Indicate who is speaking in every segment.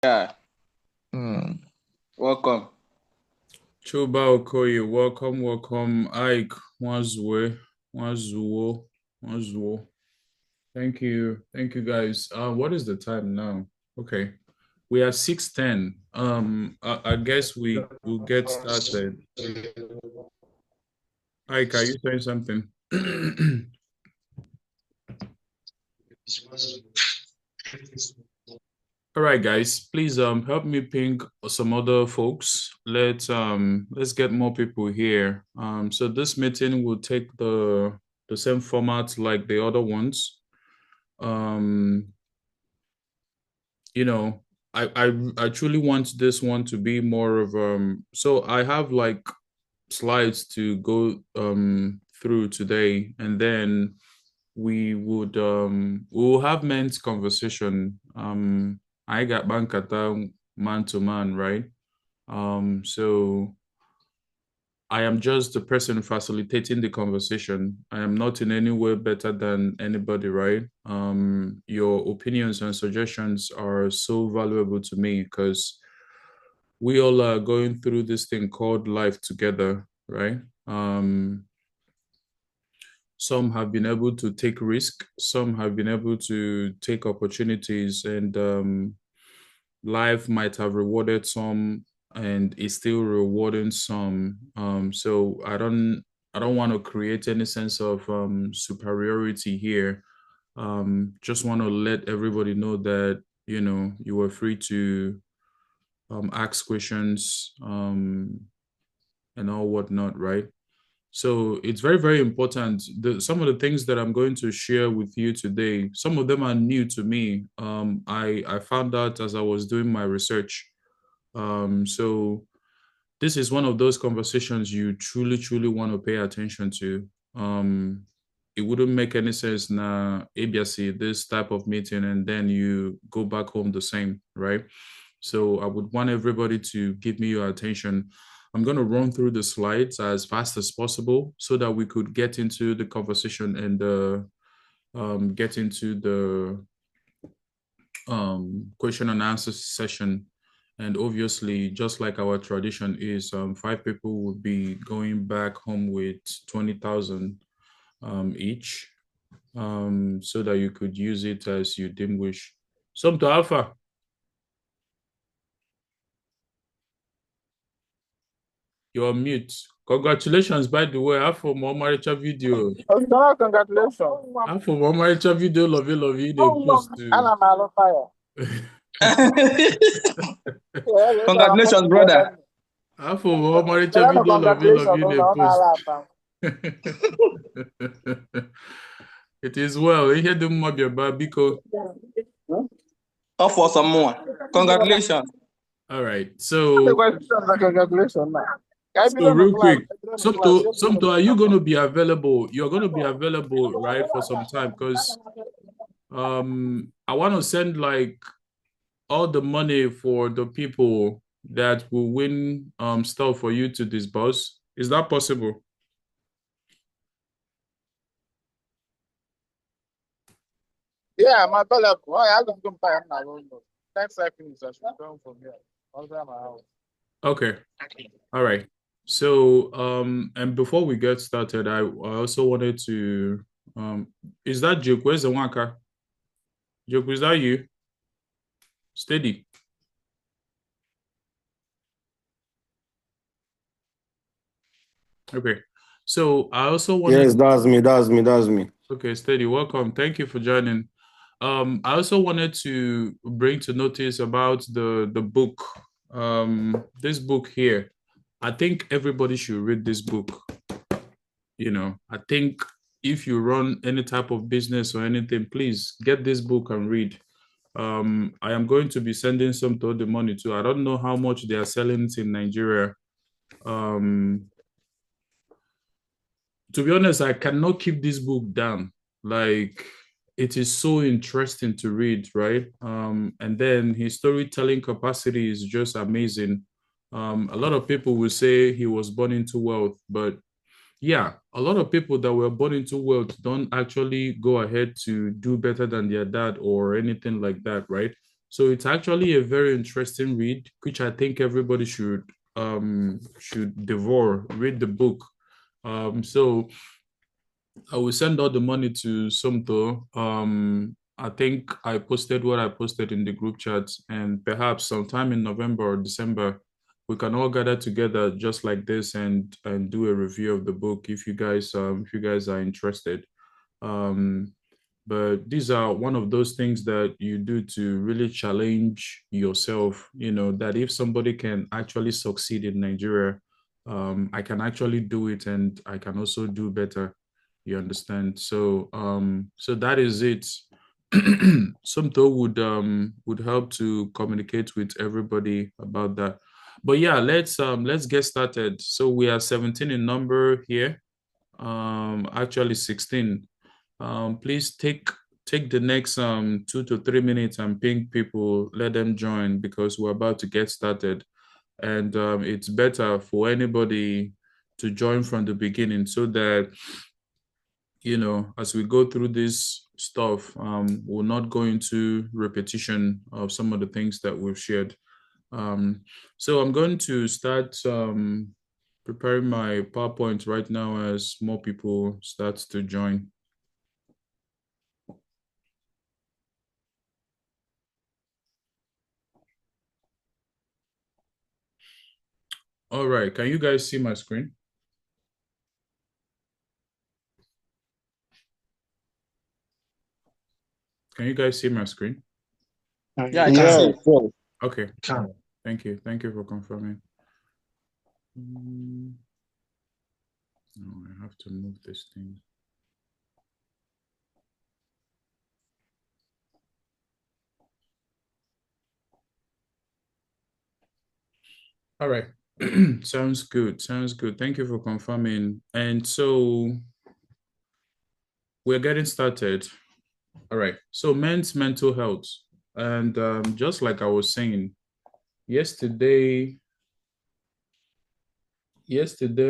Speaker 1: Yeah,
Speaker 2: Hmm.
Speaker 1: welcome.
Speaker 3: Chuba Okoye, welcome. Ike, Mwazwe, Mwazuo, Mwazuo. Thank you guys. What is the time now? Okay, we are 6:10. I guess we will get started. Ike, are you saying something? All right, guys, please help me ping some other folks. Let's get more people here. So this meeting will take the same format like the other ones. Um, you know, I truly want this one to be more of so I have like slides to go through today, and then we'll have men's conversation. I got bankata man to man, right? So I am just the person facilitating the conversation. I am not in any way better than anybody, right? Your opinions and suggestions are so valuable to me because we all are going through this thing called life together, right? Some have been able to take risk, some have been able to take opportunities, and life might have rewarded some and is still rewarding some. So I don't want to create any sense of superiority here. Just want to let everybody know that you are free to ask questions and all whatnot, right? So it's very, very important. Some of the things that I'm going to share with you today, some of them are new to me. I found out as I was doing my research. So this is one of those conversations you truly, truly want to pay attention to. It wouldn't make any sense na ABSC, this type of meeting, and then you go back home the same, right? So I would want everybody to give me your attention. I'm going to run through the slides as fast as possible so that we could get into the conversation and get into the question and answer session. And obviously, just like our tradition is, five people will be going back home with 20,000 each, so that you could use it as you deem wish. Some to Alpha, you're on mute. Congratulations, by the way, Alpha Momaricha video.
Speaker 2: Oh, congratulations.
Speaker 3: Alpha Momaricha video, love you, they post to.
Speaker 2: Ana m alụ
Speaker 1: Congratulations, brother.
Speaker 3: Alpha Momaricha
Speaker 2: Merenụ
Speaker 3: video, love
Speaker 2: congratulations
Speaker 3: you, they
Speaker 2: ụlọ ọ
Speaker 3: post.
Speaker 2: na-ala ata.
Speaker 3: It is well. Ihe dị mma bịaba, biko.
Speaker 1: All for some more. Congratulations.
Speaker 3: All right. So
Speaker 2: Congratulations na. Ka anyị bido
Speaker 3: real
Speaker 2: n'ụklas.
Speaker 3: quick, Somto, are you going to be available? You're going to be available, right, for some time because I want to send like all the money for the people that will win stuff for you to disburse. Is that possible?
Speaker 2: Yeah, I'm available. Oh, yeah, I'm going to buy them now. Next I finish, I should come from here. I'll go to my house.
Speaker 3: Okay. All right. So and before we get started, I also wanted to is that Joke? Where's the Waka? Joke, is that you? Steady. Okay. So I also wanted.
Speaker 4: Yes, that's me.
Speaker 3: Okay, Steady. Welcome. Thank you for joining. I also wanted to bring to notice about the book. This book here. I think everybody should read this book. I think if you run any type of business or anything, please get this book and read. I am going to be sending some to the money too. I don't know how much they are selling it in Nigeria. To be honest, I cannot keep this book down. Like, it is so interesting to read, right? And then his storytelling capacity is just amazing. A lot of people will say he was born into wealth, but yeah, a lot of people that were born into wealth don't actually go ahead to do better than their dad or anything like that, right? So it's actually a very interesting read, which I think everybody should devour, read the book. So I will send all the money to Sumto. I think I posted what I posted in the group chat, and perhaps sometime in November or December, we can all gather together just like this and do a review of the book if you guys are interested. Um, but these are one of those things that you do to really challenge yourself, that if somebody can actually succeed in Nigeria, I can actually do it and I can also do better. You understand? So that is it. Somto would help to communicate with everybody about that. But yeah, let's get started. So we are 17 in number here. Actually 16. Please take the next 2 to 3 minutes and ping people, let them join because we're about to get started. And it's better for anybody to join from the beginning so that as we go through this stuff, we'll not go into repetition of some of the things that we've shared. So I'm going to start preparing my PowerPoint right now as more people start to join. All right, can you guys see my screen? Can you guys see my screen?
Speaker 1: Yeah, I can see.
Speaker 4: Sure.
Speaker 3: Okay, thank you. Thank you for confirming. No, I have to move this thing. All right. Sounds good. Sounds good. Thank you for confirming. And so we're getting started. All right. So men's mental health. And just like I was saying, yesterday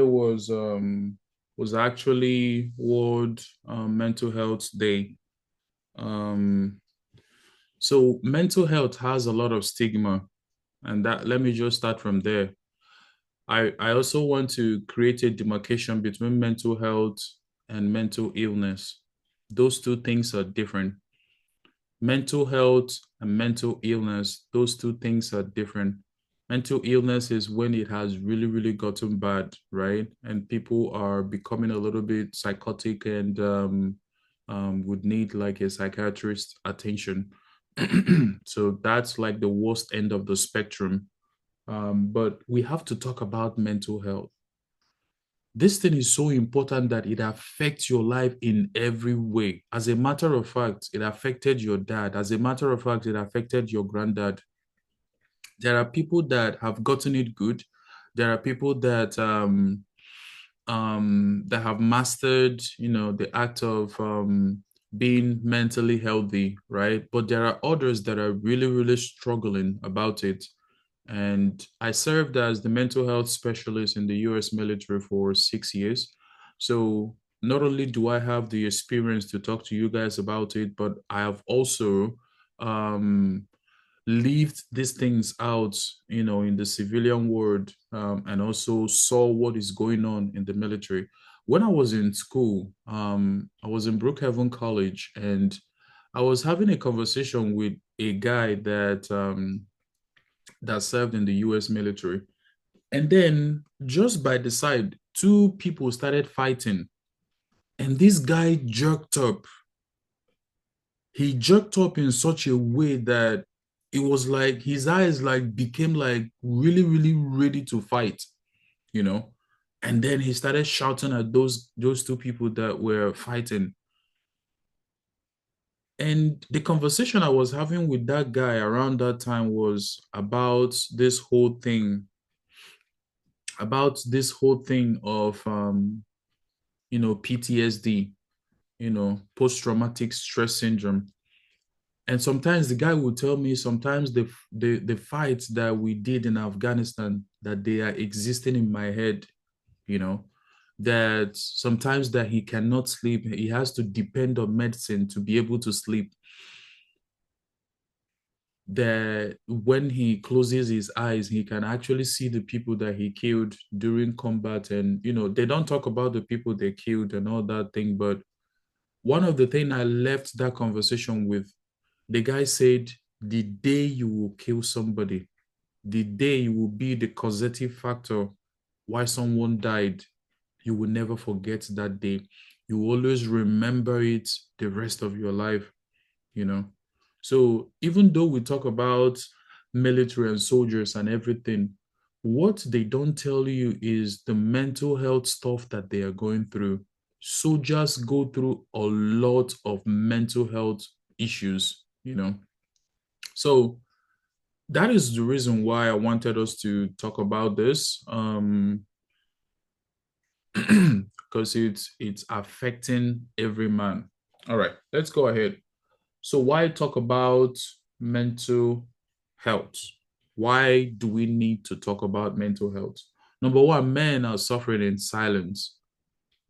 Speaker 3: was actually World Mental Health Day. So mental health has a lot of stigma, and that let me just start from there. I also want to create a demarcation between mental health and mental illness. Those two things are different. Mental health and mental illness, those two things are different. Mental illness is when it has really, really gotten bad, right? And people are becoming a little bit psychotic and would need like a psychiatrist attention. So that's like the worst end of the spectrum. But we have to talk about mental health. This thing is so important that it affects your life in every way. As a matter of fact, it affected your dad. As a matter of fact, it affected your granddad. There are people that have gotten it good. There are people that have mastered, the act of being mentally healthy, right? But there are others that are really, really struggling about it. And I served as the mental health specialist in the US military for 6 years. So not only do I have the experience to talk to you guys about it, but I have also um, lived these things out, in the civilian world, and also saw what is going on in the military. When I was in school, I was in Brookhaven College, and I was having a conversation with a guy that served in the US military. And then just by the side, two people started fighting. And this guy jerked up. He jerked up in such a way that it was like his eyes like became like really, really ready to fight, you know. And then he started shouting at those two people that were fighting. And the conversation I was having with that guy around that time was about this whole thing of PTSD, post-traumatic stress syndrome. And sometimes the guy will tell me sometimes the fights that we did in Afghanistan, that they are existing in my head, you know, that sometimes that he cannot sleep, he has to depend on medicine to be able to sleep. that when he closes his eyes, he can actually see the people that he killed during combat. And, they don't talk about the people they killed and all that thing. But one of the things I left that conversation with, the guy said, the day you will kill somebody, the day you will be the causative factor why someone died, you will never forget that day. You will always remember it the rest of your life, you know. So even though we talk about military and soldiers and everything, what they don't tell you is the mental health stuff that they are going through. Soldiers go through a lot of mental health issues, So that is the reason why I wanted us to talk about this. Because it's affecting every man. All right, let's go ahead. So why talk about mental health? Why do we need to talk about mental health? Number one, men are suffering in silence.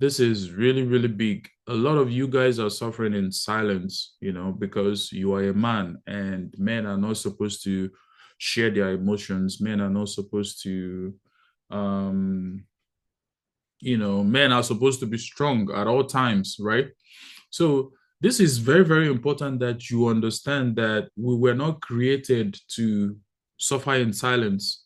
Speaker 3: This is really, really big. A lot of you guys are suffering in silence, because you are a man and men are not supposed to share their emotions. Men are not supposed to, men are supposed to be strong at all times, right? So this is very, very important that you understand that we were not created to suffer in silence.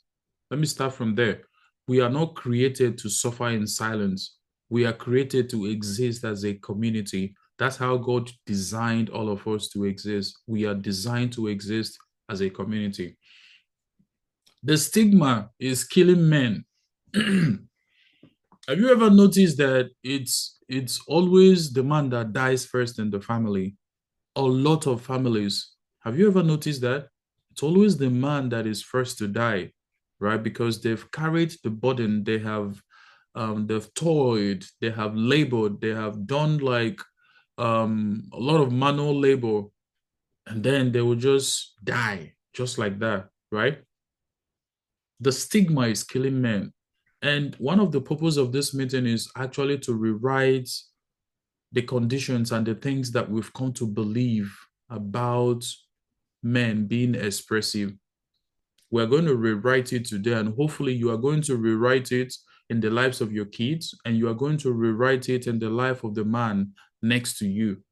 Speaker 3: Let me start from there. We are not created to suffer in silence. We are created to exist as a community. That's how God designed all of us to exist. We are designed to exist as a community. The stigma is killing men. Have you ever noticed that it's always the man that dies first in the family? A lot of families. Have you ever noticed that? It's always the man that is first to die, right? Because they've carried the burden, they've toiled, they have labored, they have done like a lot of manual labor, and then they will just die just like that, right? The stigma is killing men. And one of the purpose of this meeting is actually to rewrite the conditions and the things that we've come to believe about men being expressive. We're going to rewrite it today, and hopefully you are going to rewrite it in the lives of your kids, and you are going to rewrite it in the life of the man next to you.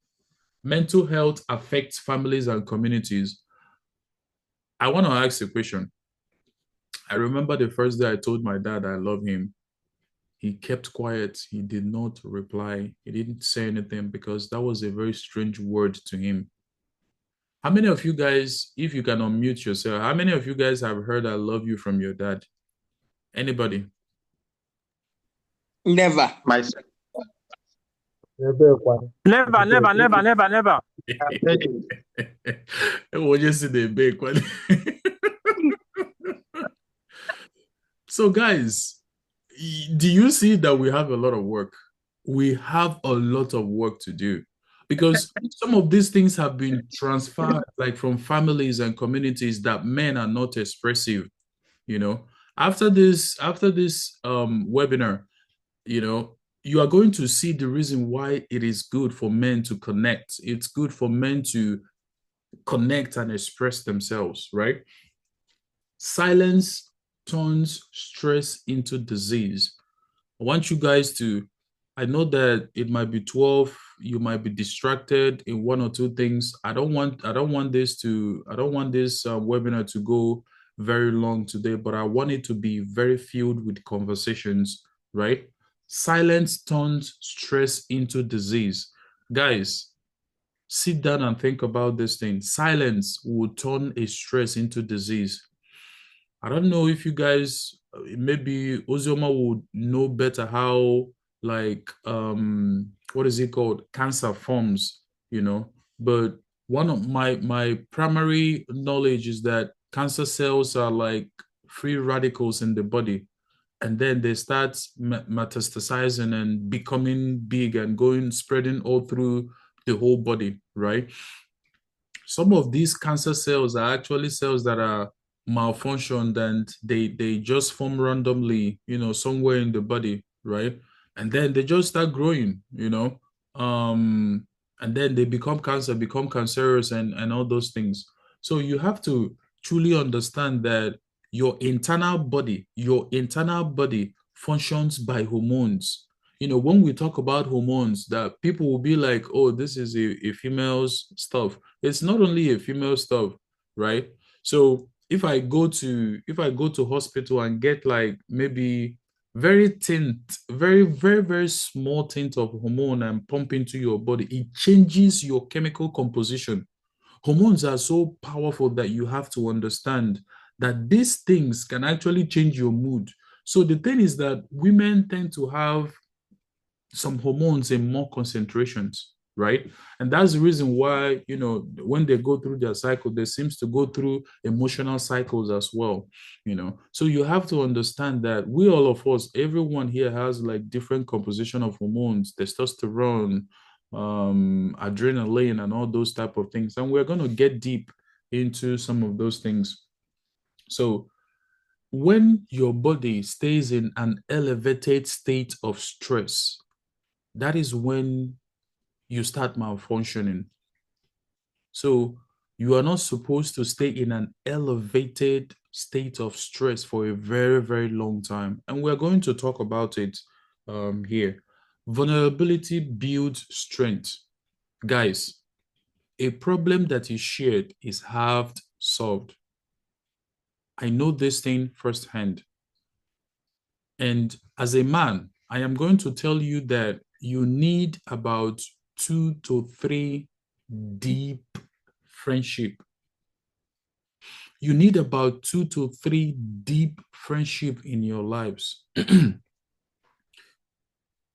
Speaker 3: Mental health affects families and communities. I want to ask a question. I remember the first day I told my dad I love him. He kept quiet. He did not reply. He didn't say anything because that was a very strange word to him. How many of you guys, if you can unmute yourself, how many of you guys have heard I love you from your dad? Anybody?
Speaker 1: Never.
Speaker 2: Myself.
Speaker 5: Never, never, never, never, never.
Speaker 3: What you see the big one? So guys, do you see that we have a lot of work? We have a lot of work to do because some of these things have been transferred like from families and communities that men are not expressive, After this webinar, you are going to see the reason why it is good for men to connect. It's good for men to connect and express themselves, right? Silence turns stress into disease. I want you guys to, I know that it might be 12, you might be distracted in one or two things. I don't want this webinar to go very long today, but I want it to be very filled with conversations, right? Silence turns stress into disease. Guys, sit down and think about this thing. Silence will turn a stress into disease. I don't know if you guys, maybe Ozioma would know better how, like, what is it called? Cancer forms, But one of my primary knowledge is that cancer cells are like free radicals in the body. And then they start metastasizing and becoming big and spreading all through the whole body, right? Some of these cancer cells are actually cells that are malfunctioned and they just form randomly, somewhere in the body, right? And then they just start growing, and then they become cancerous and all those things. So you have to truly understand that your internal body functions by hormones. When we talk about hormones, that people will be like, oh, this is a female's stuff. It's not only a female stuff, right? So if I go to hospital and get like maybe very tint, very, very, very small tint of hormone and pump into your body, it changes your chemical composition. Hormones are so powerful that you have to understand that these things can actually change your mood. So the thing is that women tend to have some hormones in more concentrations, right? And that's the reason why, when they go through their cycle, they seems to go through emotional cycles as well. So you have to understand that we, all of us, everyone here has like different composition of hormones, testosterone, adrenaline, and all those type of things. And we're going to get deep into some of those things. So when your body stays in an elevated state of stress, that is when you start malfunctioning. So you are not supposed to stay in an elevated state of stress for a very, very long time. And we're going to talk about it here. Vulnerability builds strength. Guys, a problem that is shared is half solved. I know this thing firsthand. And as a man, I am going to tell you that you need about 2 to 3 deep friendship. You need about 2 to 3 deep friendship in your lives.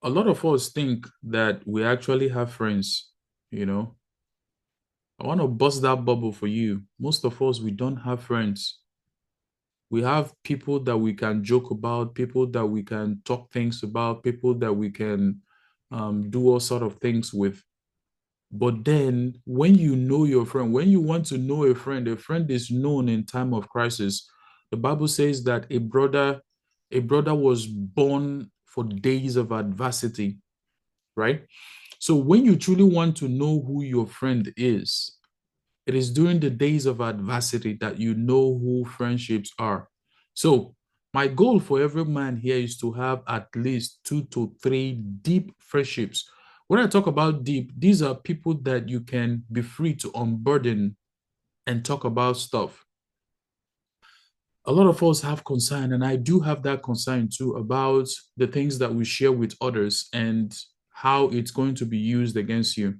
Speaker 3: A lot of us think that we actually have friends, I want to bust that bubble for you. Most of us, we don't have friends. We have people that we can joke about, people that we can talk things about, people that we can do all sort of things with. But then when you know your friend, when you want to know a friend is known in time of crisis. The Bible says that a brother was born for days of adversity, right? So when you truly want to know who your friend is, it is during the days of adversity that you know who friendships are. So my goal for every man here is to have at least 2 to 3 deep friendships. When I talk about deep, these are people that you can be free to unburden and talk about stuff. A lot of us have concern, and I do have that concern too, about the things that we share with others and how it's going to be used against you.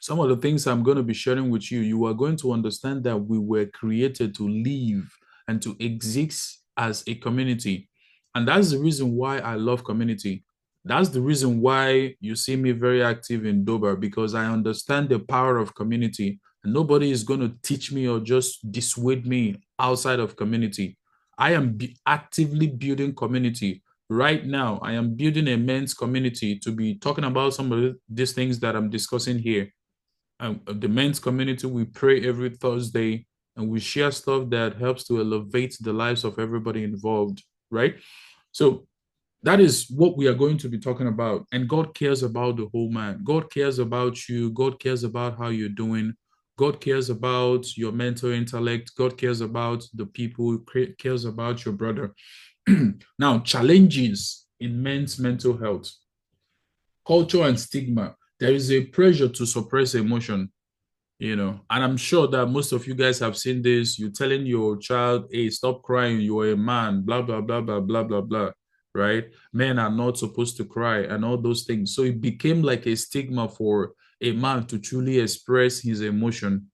Speaker 3: Some of the things I'm going to be sharing with you, you are going to understand that we were created to live and to exist as a community. And that's the reason why I love community. That's the reason why you see me very active in DOBA, because I understand the power of community. And nobody is going to teach me or just dissuade me outside of community. I am actively building community. Right now, I am building a men's community to be talking about some of these things that I'm discussing here. The men's community, we pray every Thursday and we share stuff that helps to elevate the lives of everybody involved, right? So that is what we are going to be talking about. And God cares about the whole man. God cares about you. God cares about how you're doing. God cares about your mental intellect. God cares about the people, cares about your brother. Now, challenges in men's mental health, culture and stigma. There is a pressure to suppress emotion, and I'm sure that most of you guys have seen this. You're telling your child, hey, stop crying, you're a man, blah, blah, blah, blah, blah, blah, blah, right? Men are not supposed to cry and all those things. So it became like a stigma for a man to truly express his emotion.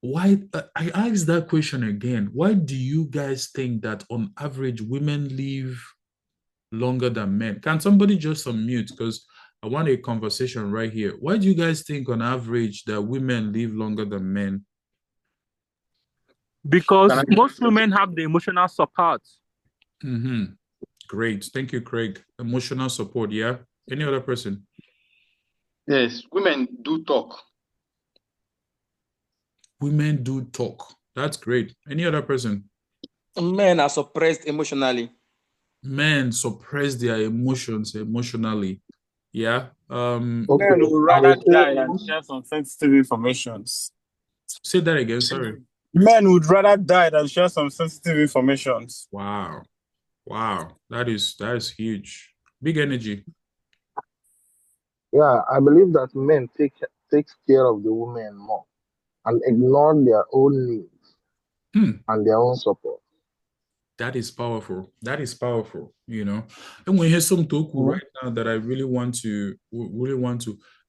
Speaker 3: Why? I asked that question again. Why do you guys think that on average women live longer than men? Can somebody just unmute? Because I want a conversation right here. Why do you guys think on average that women live longer than men?
Speaker 5: Because most women have the emotional support.
Speaker 3: Great. Thank you, Craig. Emotional support, yeah? Any other person?
Speaker 1: Yes, women do talk.
Speaker 3: Women do talk. That's great. Any other person?
Speaker 6: Men are suppressed emotionally.
Speaker 3: Men suppress their emotions emotionally. Yeah.
Speaker 2: Men would rather die than share some sensitive information.
Speaker 3: Say that again, sorry.
Speaker 2: Men would rather die than share some sensitive information.
Speaker 3: Wow. Wow. That is huge. Big energy.
Speaker 7: Yeah, I believe that men takes care of the women more and ignore their own needs and their own support.
Speaker 3: That is powerful. That is powerful, you know. And we hear some talk right now that I really want to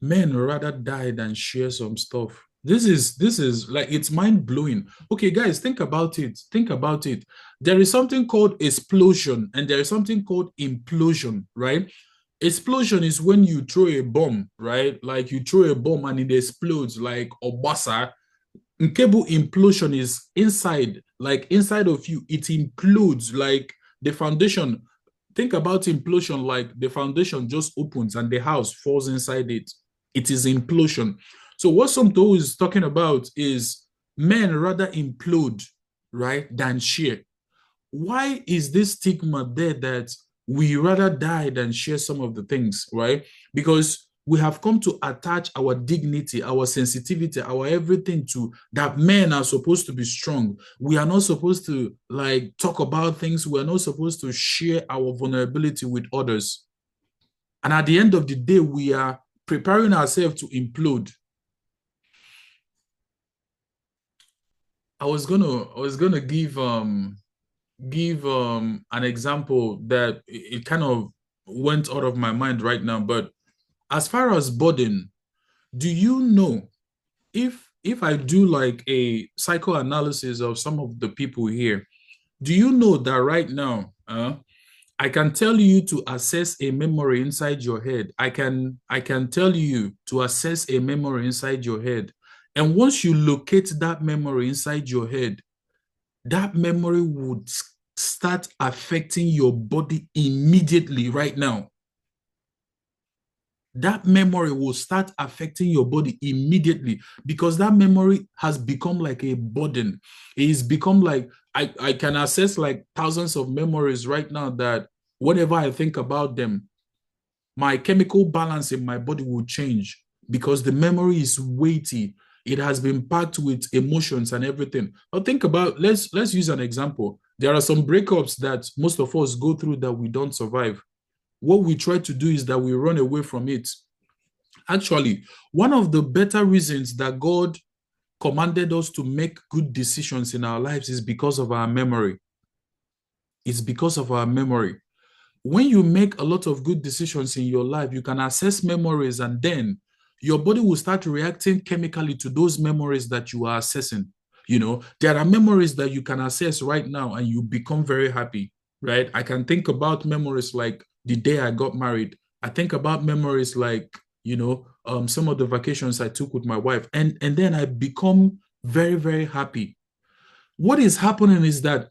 Speaker 3: men rather die than share some stuff. This is like, it's mind blowing. Okay, guys, think about it. Think about it. There is something called explosion and there is something called implosion, right? Explosion is when you throw a bomb, right? Like you throw a bomb and it explodes like Obasa. Cable implosion is inside, like inside of you, it implodes like the foundation. Think about implosion like the foundation just opens and the house falls inside it. It is implosion. So what Somto is talking about is men rather implode, right, than share. Why is this stigma there that we rather die than share some of the things, right? Because we have come to attach our dignity, our sensitivity, our everything to that. Men are supposed to be strong. We are not supposed to like talk about things. We are not supposed to share our vulnerability with others. And at the end of the day, we are preparing ourselves to implode. I was gonna give an example that it kind of went out of my mind right now. But as far as burden, do you know, if I do like a psychoanalysis of some of the people here, do you know that right now, I can tell you to access a memory inside your head. I can tell you to access a memory inside your head. And once you locate that memory inside your head, that memory would start affecting your body immediately right now. That memory will start affecting your body immediately because that memory has become like a burden. It has become like, I can access like thousands of memories right now that whenever I think about them, my chemical balance in my body will change because the memory is weighty. It has been packed with emotions and everything. But think about, let's use an example. There are some breakups that most of us go through that we don't survive. What we try to do is that we run away from it. Actually, one of the better reasons that God commanded us to make good decisions in our lives is because of our memory. It's because of our memory. When you make a lot of good decisions in your life, you can access memories and then your body will start reacting chemically to those memories that you are assessing. You know, there are memories that you can access right now and you become very happy, right? I can think about memories like the day I got married. I think about memories like, you know, some of the vacations I took with my wife, and then I become very, very happy. What is happening is that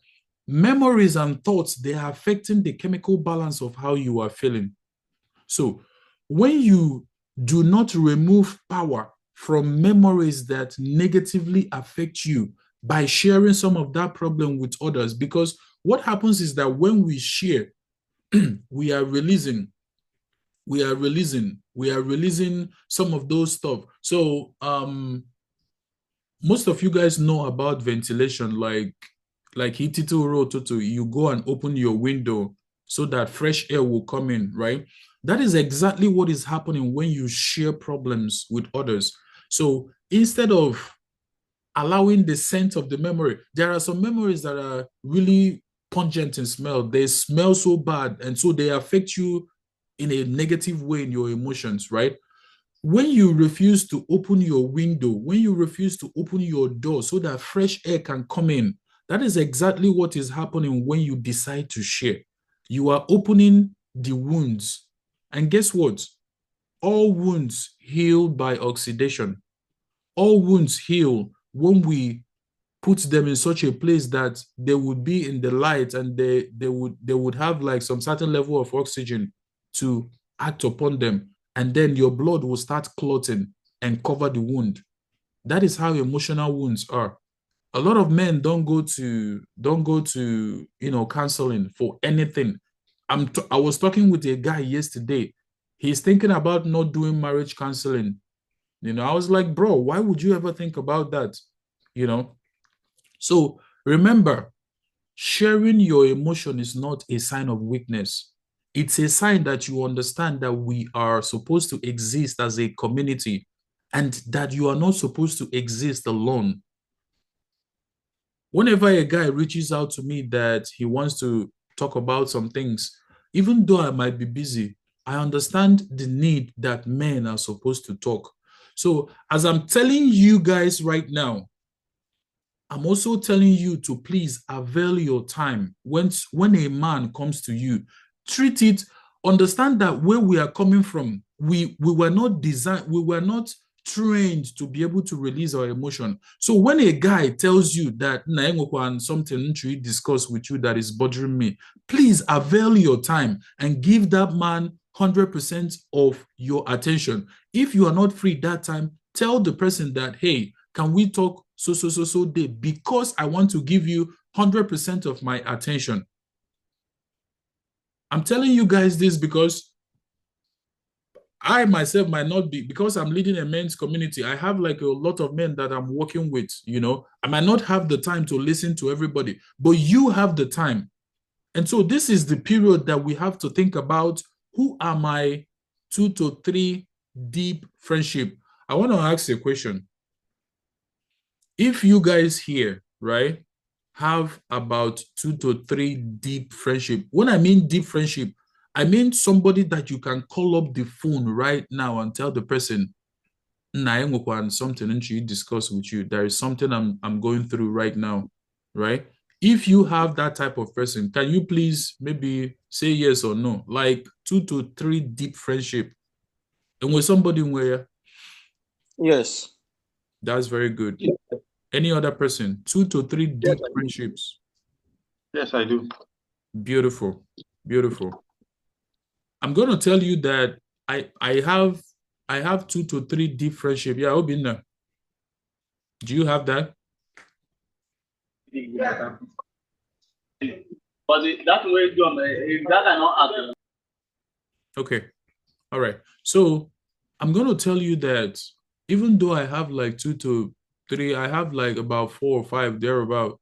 Speaker 3: memories and thoughts, they are affecting the chemical balance of how you are feeling. So when you do not remove power from memories that negatively affect you by sharing some of that problem with others, because what happens is that when we share, we are releasing some of those stuff. So most of you guys know about ventilation, like Hitito Rototo, you go and open your window so that fresh air will come in, right? That is exactly what is happening when you share problems with others. So instead of allowing the scent of the memory, there are some memories that are really pungent in smell. They smell so bad, and so they affect you in a negative way in your emotions, right? When you refuse to open your window, when you refuse to open your door so that fresh air can come in, that is exactly what is happening when you decide to share. You are opening the wounds. And guess what? All wounds heal by oxidation. All wounds heal when we put them in such a place that they would be in the light and they would have like some certain level of oxygen to act upon them. And then your blood will start clotting and cover the wound. That is how emotional wounds are. A lot of men don't go to counseling for anything. I was talking with a guy yesterday. He's thinking about not doing marriage counseling. I was like, bro, why would you ever think about that? you know. So remember, sharing your emotion is not a sign of weakness. It's a sign that you understand that we are supposed to exist as a community and that you are not supposed to exist alone. Whenever a guy reaches out to me that he wants to talk about some things, even though I might be busy, I understand the need that men are supposed to talk. So as I'm telling you guys right now, I'm also telling you to please avail your time. When a man comes to you, treat it, understand that where we are coming from, we were not designed, we were not trained to be able to release our emotion. So when a guy tells you that and something to discuss with you that is bothering me, please avail your time and give that man 100% of your attention. If you are not free that time, tell the person that, hey, can we talk so day, because I want to give you 100% of my attention. I'm telling you guys this because I myself might not be, because I'm leading a men's community. I have like a lot of men that I'm working with, you know. I might not have the time to listen to everybody, but you have the time. And so this is the period that we have to think about, who are my 2 to 3 deep friendship. I want to ask you a question. If you guys here, right, have about 2 to 3 deep friendship, when I mean deep friendship, I mean somebody that you can call up the phone right now and tell the person, something to discuss with you. There is something I'm going through right now, right? If you have that type of person, can you please maybe say yes or no? Like 2 to 3 deep friendship. And with somebody where
Speaker 6: Yes.
Speaker 3: that's very good. Any other person? 2 to 3 deep friendships.
Speaker 1: Yes, I do.
Speaker 3: Beautiful. Beautiful. I'm gonna tell you that I have 2 to 3 deep friendship. Yeah, Obinna. Do you have that?
Speaker 5: But that way, that cannot happen.
Speaker 3: Okay. All right. So I'm gonna tell you that even though I have like 2 to 3, I have like about 4 or 5 thereabout.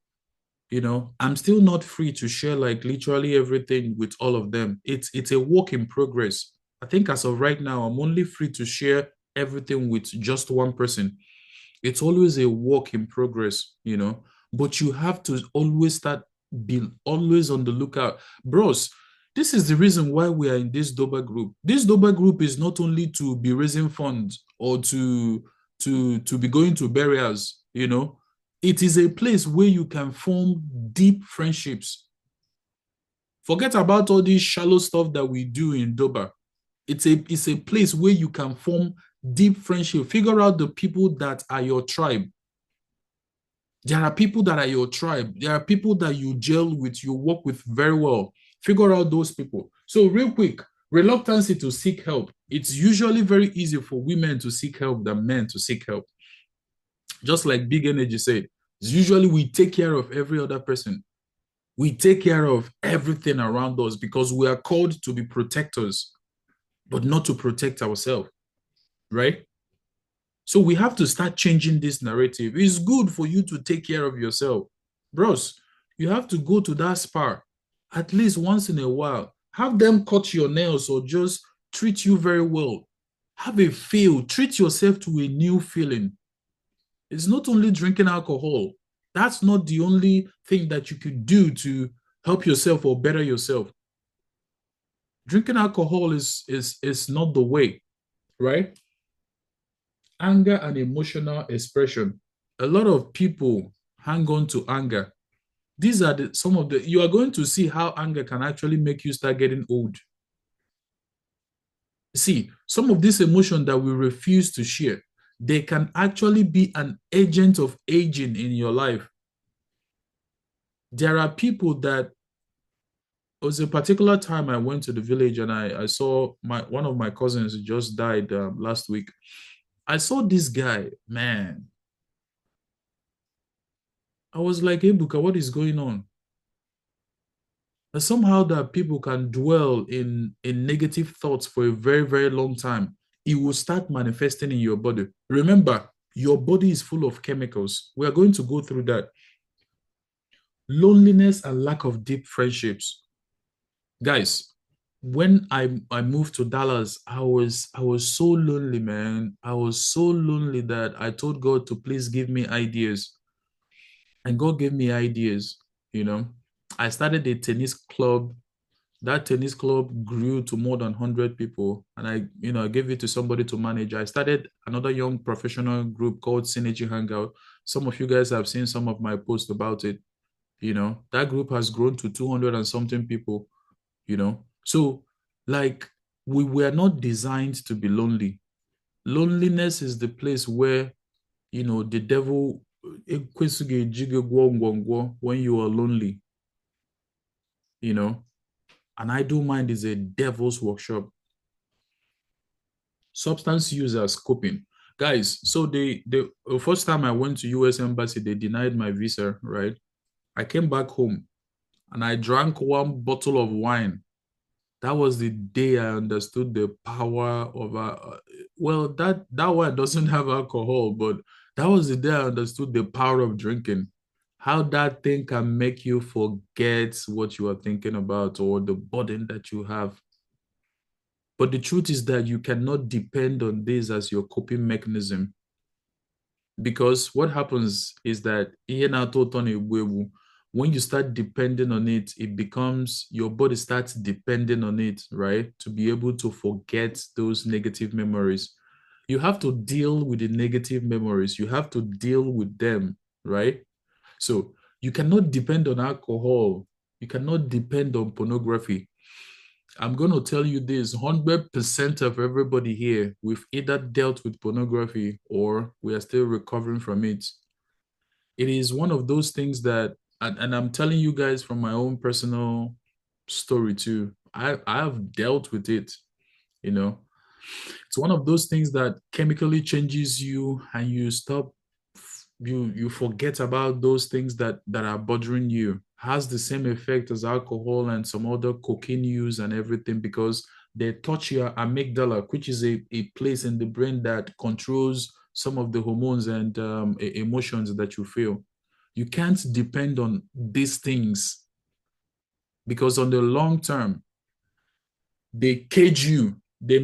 Speaker 3: You know, I'm still not free to share like literally everything with all of them. It's a work in progress. I think as of right now, I'm only free to share everything with just one person. It's always a work in progress, you know, but you have to always be always on the lookout. Bros, this is the reason why we are in this DOBA group. This DOBA group is not only to be raising funds or to be going to burials, you know. It is a place where you can form deep friendships. Forget about all this shallow stuff that we do in DOBA. It's a place where you can form deep friendship. Figure out the people that are your tribe. There are people that are your tribe. There are people that you gel with, you work with very well. Figure out those people. So real quick, reluctancy to seek help. It's usually very easy for women to seek help than men to seek help. Just like Big Energy said, usually we take care of every other person. We take care of everything around us because we are called to be protectors, but not to protect ourselves, right? So we have to start changing this narrative. It's good for you to take care of yourself. Bros, you have to go to that spa at least once in a while. Have them cut your nails or just treat you very well. Have a feel. Treat yourself to a new feeling. It's not only drinking alcohol. That's not the only thing that you could do to help yourself or better yourself. Drinking alcohol is not the way, right? Anger and emotional expression. A lot of people hang on to anger. These are some of the, you are going to see how anger can actually make you start getting old. See, some of this emotion that we refuse to share, they can actually be an agent of aging in your life. There are people that, it was a particular time I went to the village and I saw one of my cousins just died last week. I saw this guy, man. I was like, hey, Buka, what is going on? And somehow that people can dwell in negative thoughts for a very, very long time. It will start manifesting in your body. Remember, Your body is full of chemicals. We are going to go through that. Loneliness and lack of deep friendships. Guys, when I moved to Dallas, I was so lonely, man. I was so lonely that I told God to please give me ideas. And God gave me ideas, you know. I started a tennis club. That tennis club grew to more than 100 people. And I gave it to somebody to manage. I started another young professional group called Synergy Hangout. Some of you guys have seen some of my posts about it. That group has grown to 200 and something people, So, like, we were not designed to be lonely. Loneliness is the place where, the devil, when you are lonely, an idle mind is a devil's workshop. Substance use as coping. Guys, so the first time I went to US Embassy, they denied my visa, right? I came back home and I drank one bottle of wine. That was the day I understood the power of that wine doesn't have alcohol, but that was the day I understood the power of drinking. How that thing can make you forget what you are thinking about or the burden that you have. But the truth is that you cannot depend on this as your coping mechanism. Because what happens is that when you start depending on it, it becomes your body starts depending on it, right? To be able to forget those negative memories. You have to deal with the negative memories. You have to deal with them, right? So you cannot depend on alcohol. You cannot depend on pornography. I'm going to tell you this, 100% of everybody here, we've either dealt with pornography or we are still recovering from it. It is one of those things that, and I'm telling you guys from my own personal story too, I've dealt with it, It's one of those things that chemically changes you and you forget about those things that are bothering you. Has the same effect as alcohol and some other cocaine use and everything, because they touch your amygdala, which is a place in the brain that controls some of the hormones and emotions that you feel. You can't depend on these things because on the long term, they cage you, they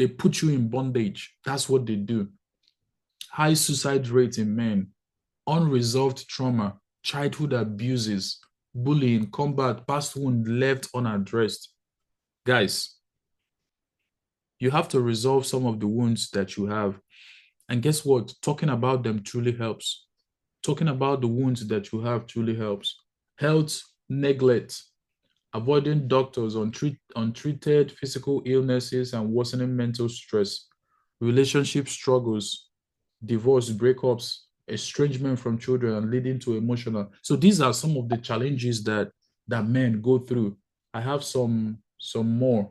Speaker 3: put you in bondage. That's what they do. High suicide rate in men, unresolved trauma, childhood abuses, bullying, combat, past wound left unaddressed. Guys, you have to resolve some of the wounds that you have. And guess what? Talking about them truly helps. Talking about the wounds that you have truly helps. Health neglect, avoiding doctors, untreated physical illnesses and worsening mental stress, relationship struggles, divorce, breakups, estrangement from children, and leading to emotional. So these are some of the challenges that men go through. I have some more.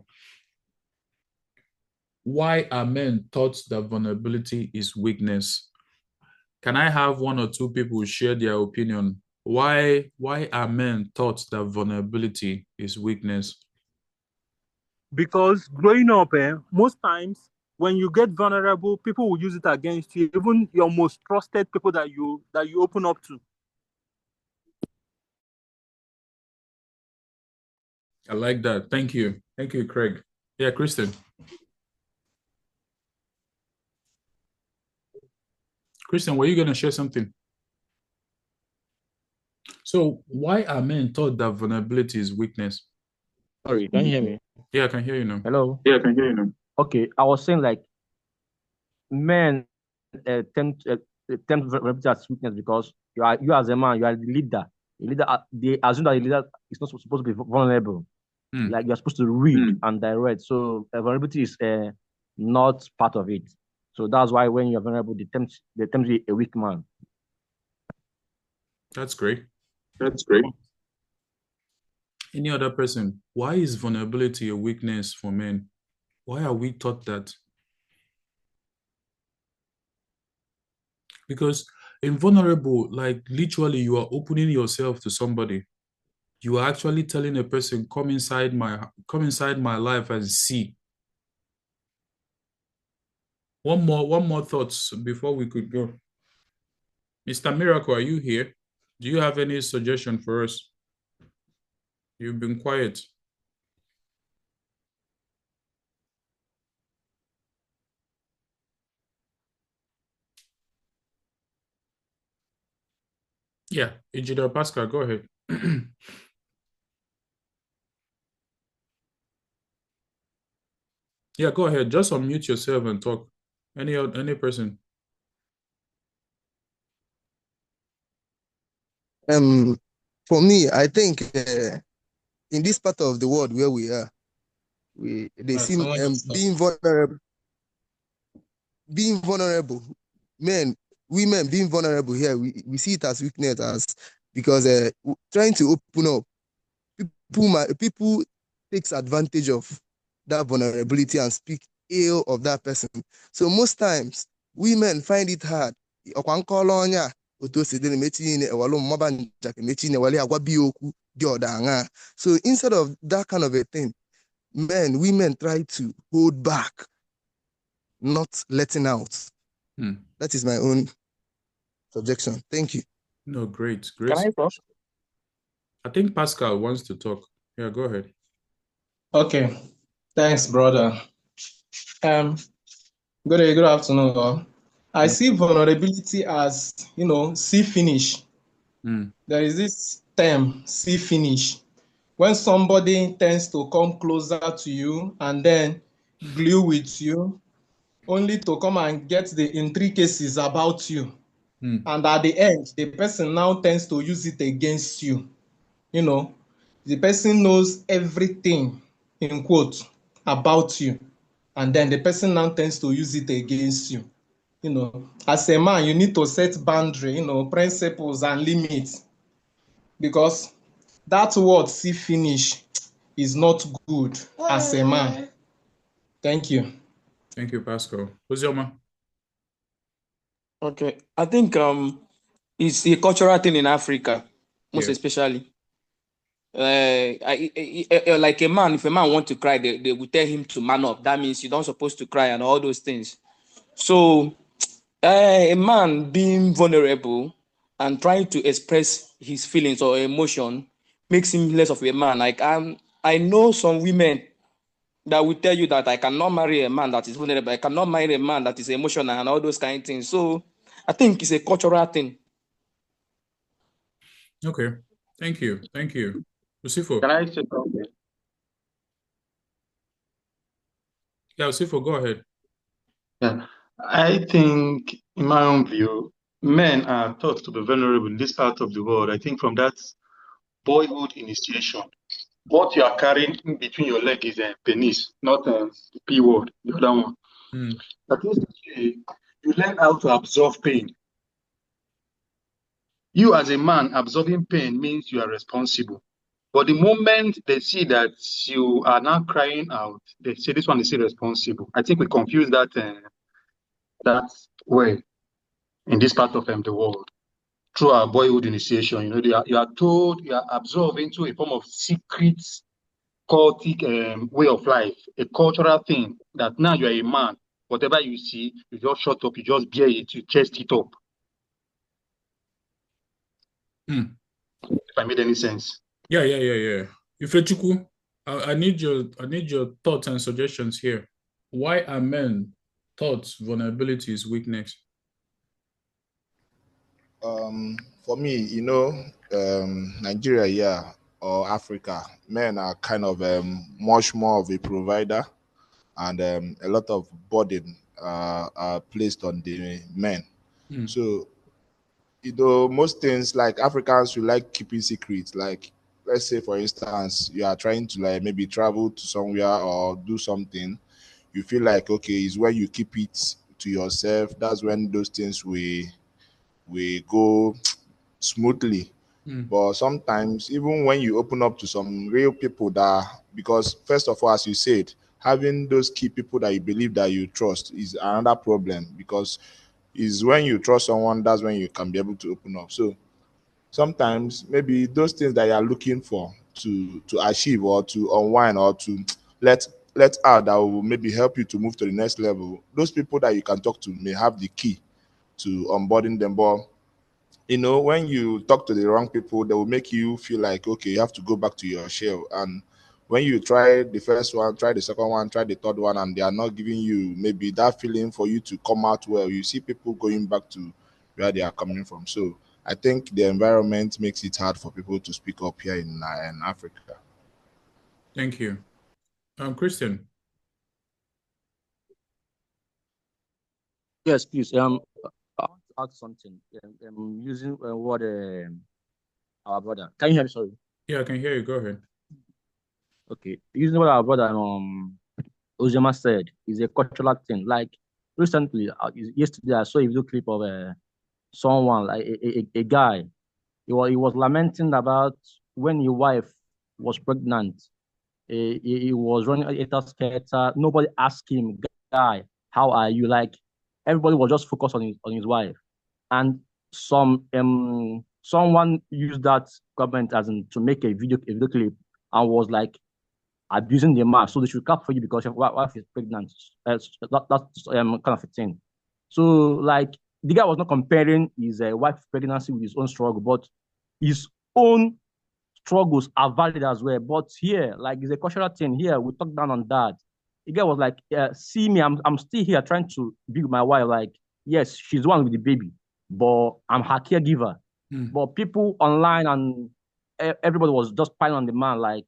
Speaker 3: Why are men taught that vulnerability is weakness? Can I have one or two people share their opinion? Why are men taught that vulnerability is weakness?
Speaker 6: Because growing up, most times when you get vulnerable, people will use it against you, even your most trusted people that you open up to.
Speaker 3: I like that. Thank you. Thank you, Craig. Yeah, Kristen. Kristen, were you going to share something? So why are men taught that vulnerability is weakness?
Speaker 6: Sorry, can you hear me?
Speaker 3: Yeah, I can hear you now.
Speaker 6: Hello?
Speaker 1: Yeah, I can hear you now.
Speaker 6: Okay, I was saying like men tend vulnerability as weakness because you as a man, you are the leader. A leader, they assume that a leader is not supposed to be vulnerable. Like you're supposed to read and direct. So vulnerability is not part of it. So that's why when you're vulnerable, they tempt you a weak man.
Speaker 3: That's great.
Speaker 1: That's great.
Speaker 3: Any other person? Why is vulnerability a weakness for men? Why are we taught that? Because invulnerable, like literally you are opening yourself to somebody. You are actually telling a person, come inside my life and see. One more thoughts before we could go. Mr. Miracle, are you here? Do you have any suggestion for us? You've been quiet. Yeah, Engineer Pascal, go ahead. Yeah, go ahead. Just unmute yourself and talk. Any person.
Speaker 8: For me, I think in this part of the world where we are, they seem being vulnerable. Men, women being vulnerable here, we see it as weakness, as because trying to open up, people takes advantage of that vulnerability and speak ill of that person. So most times, women find it hard. So instead of that kind of a thing, women try to hold back, not letting out. That is my own suggestion. Thank you.
Speaker 3: No, great.
Speaker 2: Can I talk?
Speaker 3: I think Pascal wants to talk. Yeah, go ahead.
Speaker 9: Okay. Thanks, brother. Good afternoon, all. I see vulnerability as, see finish. There is this term, see finish. When somebody tends to come closer to you and then glue with you, only to come and get the intricacies about you. And at the end, the person now tends to use it against you. The person knows everything, in quote, about you. And then the person now tends to use it against you. As a man, you need to set boundary, principles and limits. Because that word, see finish, is not good as a man. Thank you.
Speaker 3: Thank you, Pascal. Uzioma?
Speaker 5: Okay, I think it's a cultural thing in Africa, most especially. Like a man, if a man wants to cry, they will tell him to man up. That means you're not supposed to cry and all those things. So a man being vulnerable and trying to express his feelings or emotion makes him less of a man. Like I know some women that will tell you that I cannot marry a man that is vulnerable. I cannot marry a man that is emotional and all those kind of things. So I think it's a cultural thing.
Speaker 3: Okay. Thank you. Usifo.
Speaker 1: Can I say something?
Speaker 3: Yeah, Usifo, go ahead.
Speaker 1: Yeah. I think, in my own view, men are taught to be vulnerable in this part of the world. I think from that boyhood initiation, what you are carrying in between your leg is a penis, not a P word, the other one. That is to say, you learn how to absorb pain. You as a man, absorbing pain means you are responsible. But the moment they see that you are now crying out, they say this one is irresponsible. I think we confuse that way in this part of the world through our boyhood initiation. You are told, you are absorbed into a form of secret cultic way of life, a cultural thing that now you are a man. Whatever you see, you just shut up, you just bear it, you chest it up. If I made any sense.
Speaker 3: Yeah. Ifechukwu, I need your thoughts and suggestions here. Why are men taught vulnerability is weakness?
Speaker 7: For me, Nigeria, or Africa, men are kind of much more of a provider, and a lot of burden are placed on the men. So, most things like Africans, we like keeping secrets. Like, let's say, for instance, you are trying to maybe travel to somewhere or do something. You feel like, okay, is when you keep it to yourself. That's when those things will go smoothly. But sometimes, even when you open up to some real people because first of all, as you said, having those key people that you believe that you trust is another problem, because is when you trust someone, that's when you can be able to open up. So sometimes maybe those things that you are looking for to achieve or to unwind or to let let out that will maybe help you to move to the next level, those people that you can talk to may have the key to onboarding them. But when you talk to the wrong people, they will make you feel like, okay, you have to go back to your shell. And when you try the first one, try the second one, try the third one, and they are not giving you maybe that feeling for you to come out well, you see people going back to where they are coming from. So I think the environment makes it hard for people to speak up here in Africa.
Speaker 3: Thank you. Christian.
Speaker 6: Yes, please. I want to add something. Using what our brother. Can you hear me? Sorry.
Speaker 3: Yeah, I can hear you. Go ahead.
Speaker 6: Okay. Using what our brother Ozema said is a cultural thing. Like recently, yesterday, I saw a video clip of someone, like a guy. He was lamenting about when his wife was pregnant. He was running a skater. Nobody asked him, guy, how are you? Like everybody was just focused on his wife. And someone used that comment as in to make a video clip and was like abusing the man. So they should clap for you because your wife is pregnant. That's kind of a thing. So like the guy was not comparing his wife's pregnancy with his own struggle, but his own struggles are valid as well. But here, like it's a cultural thing. Here we talk down on that. The guy was like, see me, I'm still here trying to be with my wife. Like, yes, she's the one with the baby, but I'm her caregiver. But people online and everybody was just piling on the man, like,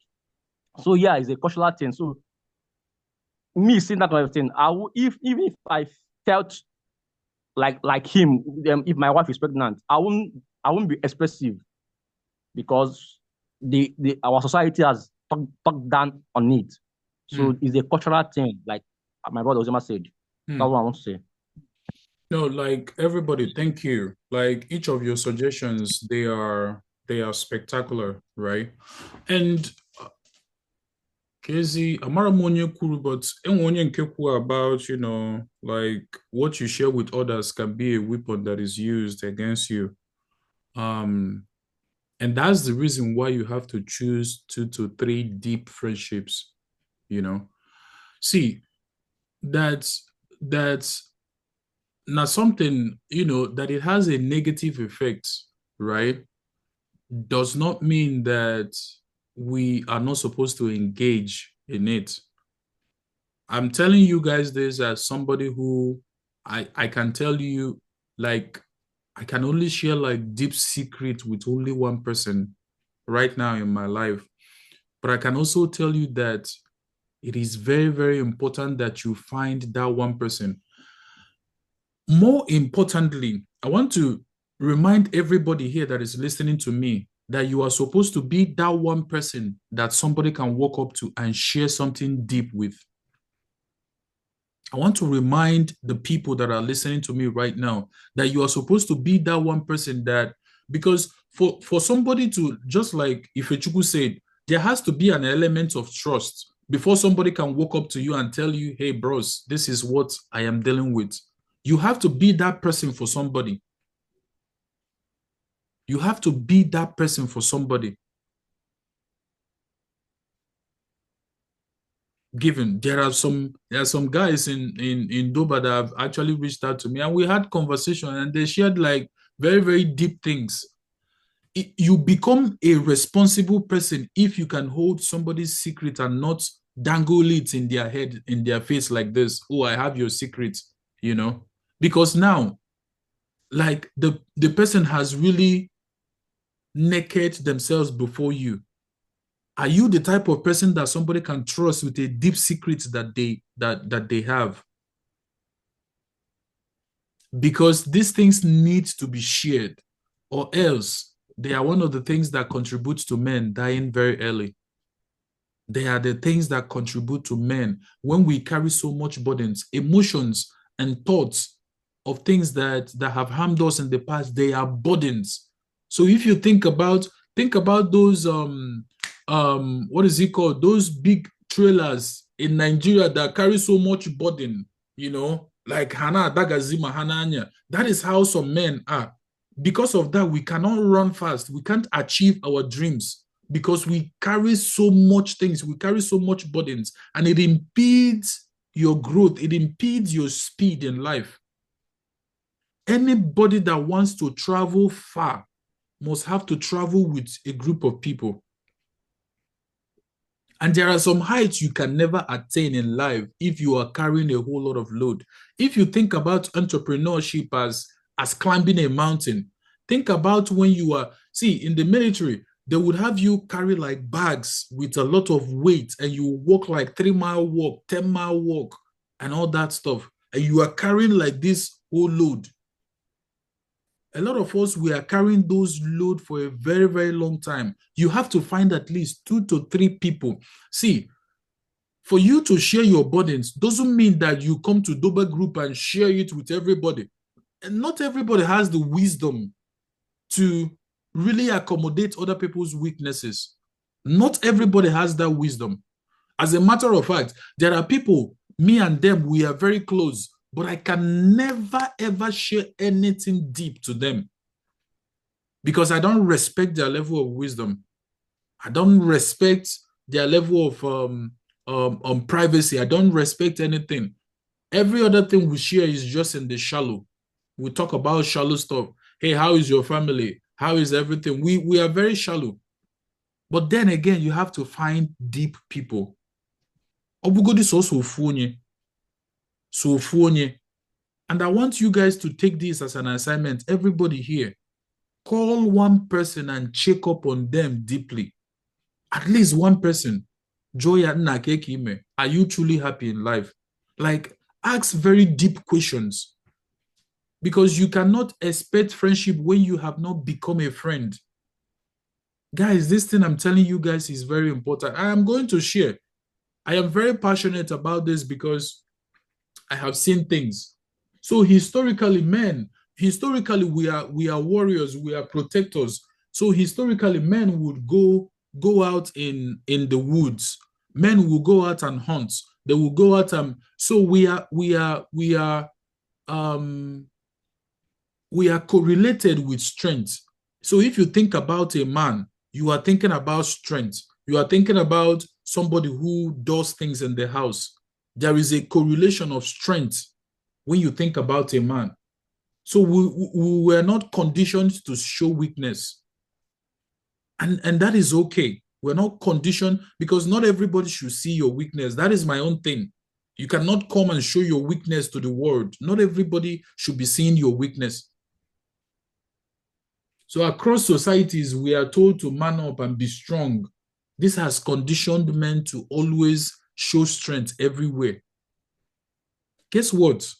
Speaker 6: so yeah, it's a cultural thing. So me seeing that kind of thing, even if I felt like him, if my wife is pregnant, I wouldn't be expressive because our society has talked down on it. So it's a cultural thing, like my brother Ozema said. That's what I want to say.
Speaker 3: No, like everybody, thank you. Like each of your suggestions, they are spectacular, right? And Kezi, Amaramonye Kuru, but Enwonye Nkeku about, like what you share with others can be a weapon that is used against you. And that's the reason why you have to choose 2 to 3 deep friendships, See, that's not something, that it has a negative effect, right? Does not mean that we are not supposed to engage in it. I'm telling you guys this as somebody who I can tell you, like, I can only share like deep secret with only one person right now in my life. But I can also tell you that it is very, very important that you find that one person. More importantly, I want to remind everybody here that is listening to me that you are supposed to be that one person that somebody can walk up to and share something deep with. I want to remind the people that are listening to me right now that you are supposed to be that one person that, because for somebody to, just like Ifechukwu said, there has to be an element of trust before somebody can walk up to you and tell you, hey, bros, this is what I am dealing with. You have to be that person for somebody. You have to be that person for somebody. Given there are some guys in DOBA that have actually reached out to me and we had conversation and they shared like very, very deep things. You become a responsible person if you can hold somebody's secret and not dangle it in their head, in their face like this. Oh, I have your secret, because now, like the person has really naked themselves before you. Are you the type of person that somebody can trust with a deep secret that they have? Because these things need to be shared, or else they are one of the things that contribute to men dying very early. They are the things that contribute to men when we carry so much burdens, emotions, and thoughts of things that have harmed us in the past. They are burdens. So if you think about those what is it called? Those big trailers in Nigeria that carry so much burden, like Hana Dagazima Hananya. That is how some men are. Because of that, we cannot run fast. We can't achieve our dreams because we carry so much things, we carry so much burdens, and it impedes your growth, it impedes your speed in life. Anybody that wants to travel far must have to travel with a group of people. And there are some heights you can never attain in life if you are carrying a whole lot of load. If you think about entrepreneurship as climbing a mountain, think about when you are, see, in the military, they would have you carry like bags with a lot of weight, and you walk like 3-mile walk, 10-mile walk, and all that stuff. And you are carrying like this whole load. A lot of us, we are carrying those load for a very, very long time. You have to find at least 2 to 3 people. See, for you to share your burdens doesn't mean that you come to DOBA group and share it with everybody. And not everybody has the wisdom to really accommodate other people's weaknesses. Not everybody has that wisdom. As a matter of fact, there are people, me and them, we are very close, but I can never, ever share anything deep to them because I don't respect their level of wisdom. I don't respect their level of privacy. I don't respect anything. Every other thing we share is just in the shallow. We talk about shallow stuff. Hey, how is your family? How is everything? We are very shallow. But then again, you have to find deep people. And I want you guys to take this as an assignment. Everybody here, call one person and check up on them deeply. At least one person. Joya Nakekime, are you truly happy in life? Like, ask very deep questions. Because you cannot expect friendship when you have not become a friend. Guys, this thing I'm telling you guys is very important. I am going to share. I am very passionate about this because I have seen things. So historically, men, we are warriors, we are protectors. So historically, men would go out in the woods. Men will go out and hunt. They will go out and so we are correlated with strength. So if you think about a man, you are thinking about strength. You are thinking about somebody who does things in the house. There is a correlation of strength when you think about a man. So we were not conditioned to show weakness. And that is okay. We're not conditioned because not everybody should see your weakness. That is my own thing. You cannot come and show your weakness to the world. Not everybody should be seeing your weakness. So across societies, we are told to man up and be strong. This has conditioned men to always show strength everywhere. Guess what?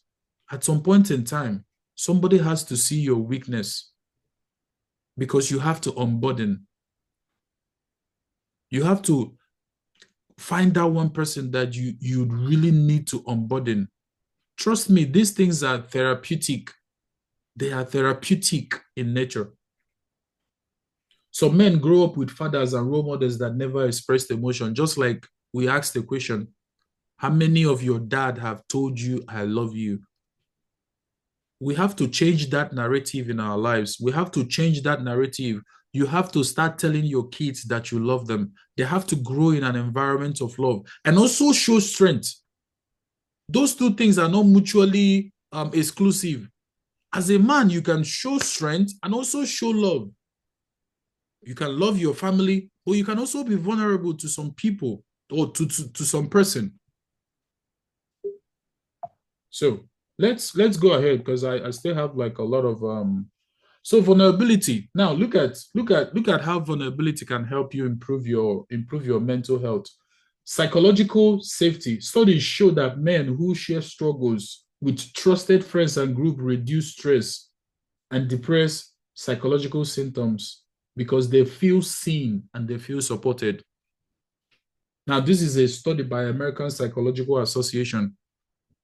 Speaker 3: At some point in time, somebody has to see your weakness because you have to unburden. You have to find that one person that you really need to unburden. Trust me, these things are therapeutic. They are therapeutic in nature. Some men grow up with fathers and role models that never expressed emotion. Just like we asked the question, how many of your dad have told you, I love you? We have to change that narrative in our lives. We have to change that narrative. You have to start telling your kids that you love them. They have to grow in an environment of love and also show strength. Those two things are not mutually exclusive. As a man, you can show strength and also show love. You can love your family, but you can also be vulnerable to some people or to some person. So let's go ahead because I still have like a lot of so vulnerability. Now look at how vulnerability can help you improve your mental health. Psychological safety. Studies show that men who share struggles with trusted friends and group reduce stress and depress psychological symptoms because they feel seen and they feel supported. Now, this is a study by American Psychological Association.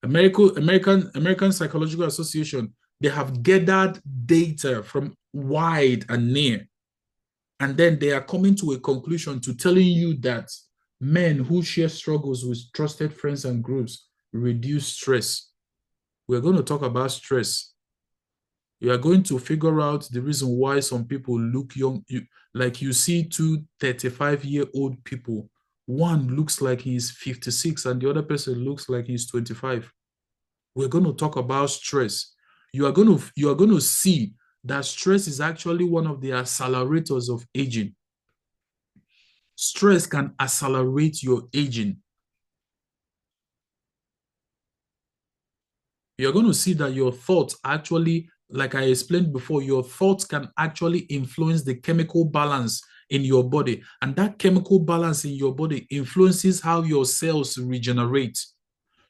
Speaker 3: American Psychological Association, they have gathered data from wide and near. And then they are coming to a conclusion to telling you that men who share struggles with trusted friends and groups reduce stress. We're going to talk about stress. You are going to figure out the reason why some people look young. Like you see two 35-year-old people. One looks like he's 56 and the other person looks like he's 25. We're going to talk about stress. You are going to see that stress is actually one of the accelerators of aging. Stress can accelerate your aging. You're going to see that your thoughts actually, like I explained before, your thoughts can actually influence the chemical balance in your body. And that chemical balance in your body influences how your cells regenerate.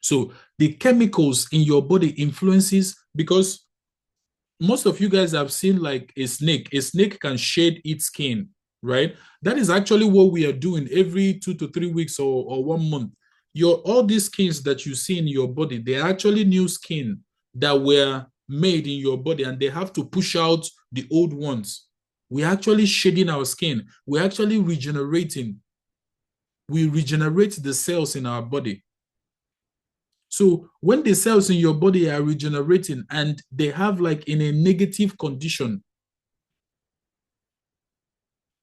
Speaker 3: So the chemicals in your body influences, because most of you guys have seen like a snake. A snake can shed its skin, right? That is actually what we are doing every 2 to 3 weeks or 1 month. All these skins that you see in your body, they're actually new skin that were made in your body, and they have to push out the old ones. We're actually shedding our skin. We're actually regenerating. We regenerate the cells in our body. So when the cells in your body are regenerating and they have like in a negative condition,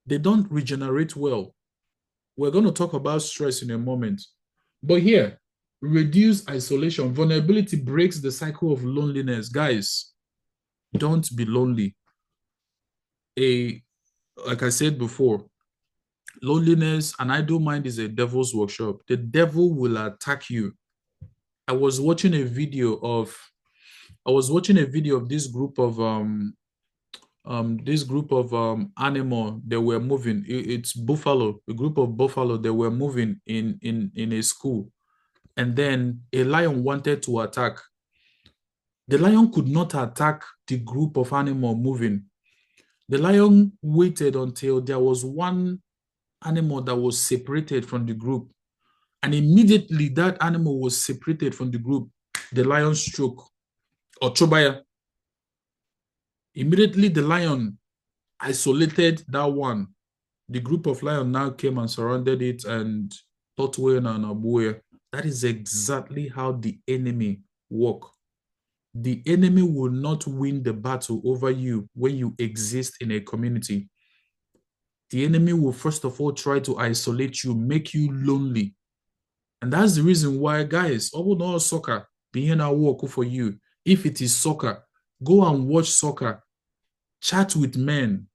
Speaker 3: they don't regenerate well. We're going to talk about stress in a moment. But here, reduce isolation. Vulnerability breaks the cycle of loneliness. Guys, don't be lonely. Like I said before, loneliness, an idle mind is a devil's workshop. The devil will attack you. I was watching a video of this group of animal. They were moving. It's buffalo, a group of buffalo. They were moving in a school, and then a lion wanted to attack. The lion could not attack the group of animal moving. The lion waited until there was one animal that was separated from the group, and immediately that animal was separated from the group. The lion struck, or chobaya. Immediately the lion isolated that one. The group of lions now came and surrounded it and Totwe and Abuya. That is exactly how the enemy work. The enemy will not win the battle over you when you exist in a community. The enemy will first of all try to isolate you, make you lonely. And that's the reason why, guys, all soccer being a work for you. If it is soccer, go and watch soccer. Chat with men.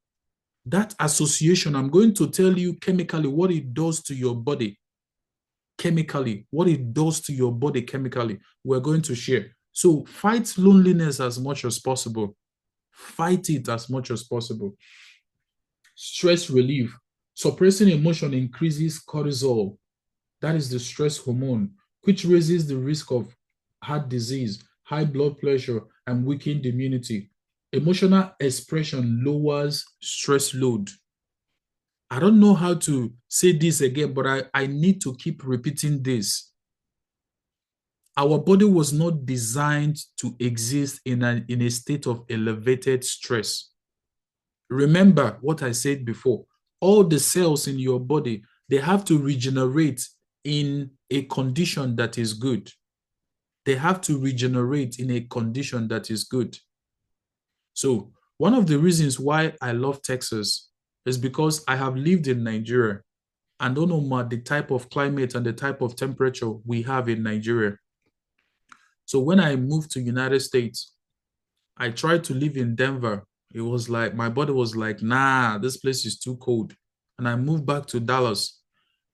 Speaker 3: That association, I'm going to tell you chemically what it does to your body. Chemically, what it does to your body chemically, we're going to share. So fight loneliness as much as possible. Fight it as much as possible. Stress relief. Suppressing emotion increases cortisol. That is the stress hormone, which raises the risk of heart disease, high blood pressure, and weakened immunity. Emotional expression lowers stress load. I don't know how to say this again, but I need to keep repeating this. Our body was not designed to exist in a state of elevated stress. Remember what I said before. All the cells in your body, they have to regenerate in a condition that is good. They have to regenerate in a condition that is good. So one of the reasons why I love Texas is because I have lived in Nigeria and don't know the type of climate and the type of temperature we have in Nigeria. So when I moved to United States, I tried to live in Denver. It was like, my body was like, nah, this place is too cold. And I moved back to Dallas.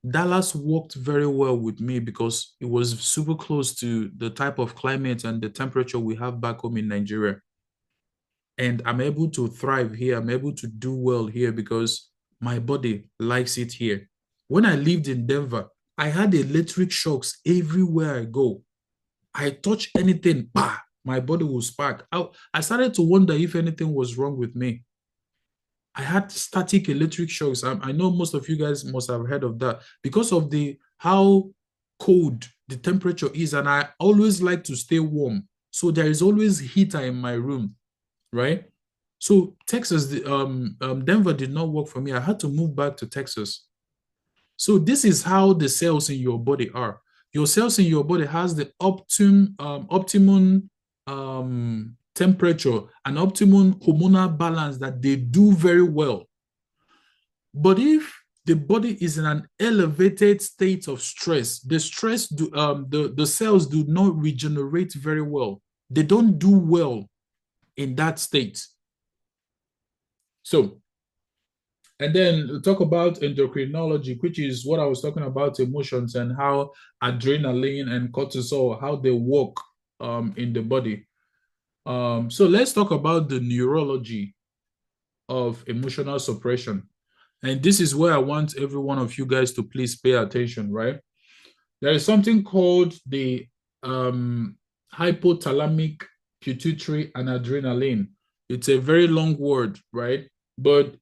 Speaker 3: Dallas worked very well with me because it was super close to the type of climate and the temperature we have back home in Nigeria. And I'm able to thrive here. I'm able to do well here because my body likes it here. When I lived in Denver, I had electric shocks everywhere I go. I touch anything, bah, my body will spark. I started to wonder if anything was wrong with me. I had static electric shocks. I know most of you guys must have heard of that because of how cold the temperature is, and I always like to stay warm. So there is always heater in my room, right? So Texas, Denver did not work for me. I had to move back to Texas. So this is how the cells in your body are. Your cells in your body has the optimum temperature, an optimum hormonal balance that they do very well. But if the body is in an elevated state of stress, the cells do not regenerate very well. They don't do well in that state. So, and then talk about endocrinology, which is what I was talking about, emotions and how adrenaline and cortisol, how they work in the body. So let's talk about the neurology of emotional suppression. And this is where I want every one of you guys to please pay attention, right? There is something called the hypothalamic pituitary and adrenaline. It's a very long word, right? But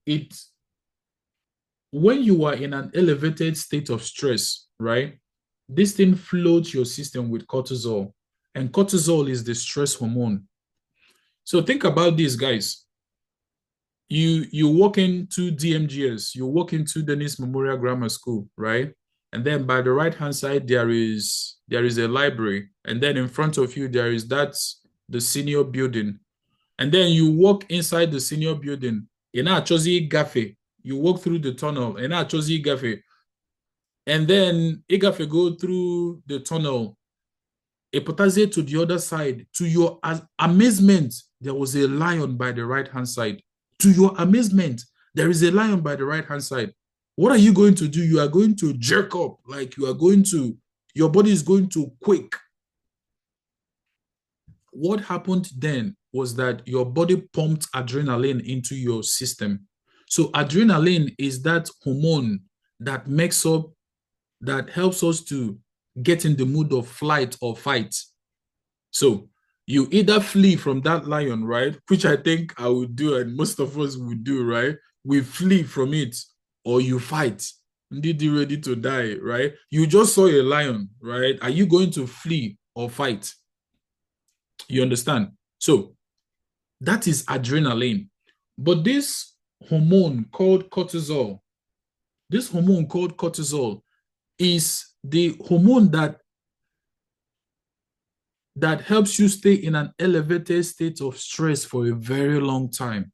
Speaker 3: when you are in an elevated state of stress, right? This thing floats your system with cortisol, and cortisol is the stress hormone. So think about this, guys. You walk into DMGS, you walk into Dennis Memorial Grammar School, right? And then by the right-hand side, there is a library. And then in front of you, that's the senior building. And then you walk inside the senior building. You walk through the tunnel. And then Igafe go through the tunnel. Epotase to the other side. To your amazement, there was a lion by the right-hand side. To your amazement, there is a lion by the right-hand side. What are you going to do? You are going to jerk up, like your body is going to quake. What happened then was that your body pumped adrenaline into your system. So adrenaline is that hormone that helps us to get in the mood of flight or fight. So you either flee from that lion, right? Which I think I would do, and most of us would do, right? We flee from it, or you fight. Indeed, you're ready to die, right? You just saw a lion, right? Are you going to flee or fight? You understand? So that is adrenaline. But this hormone called cortisol is the hormone that helps you stay in an elevated state of stress for a very long time.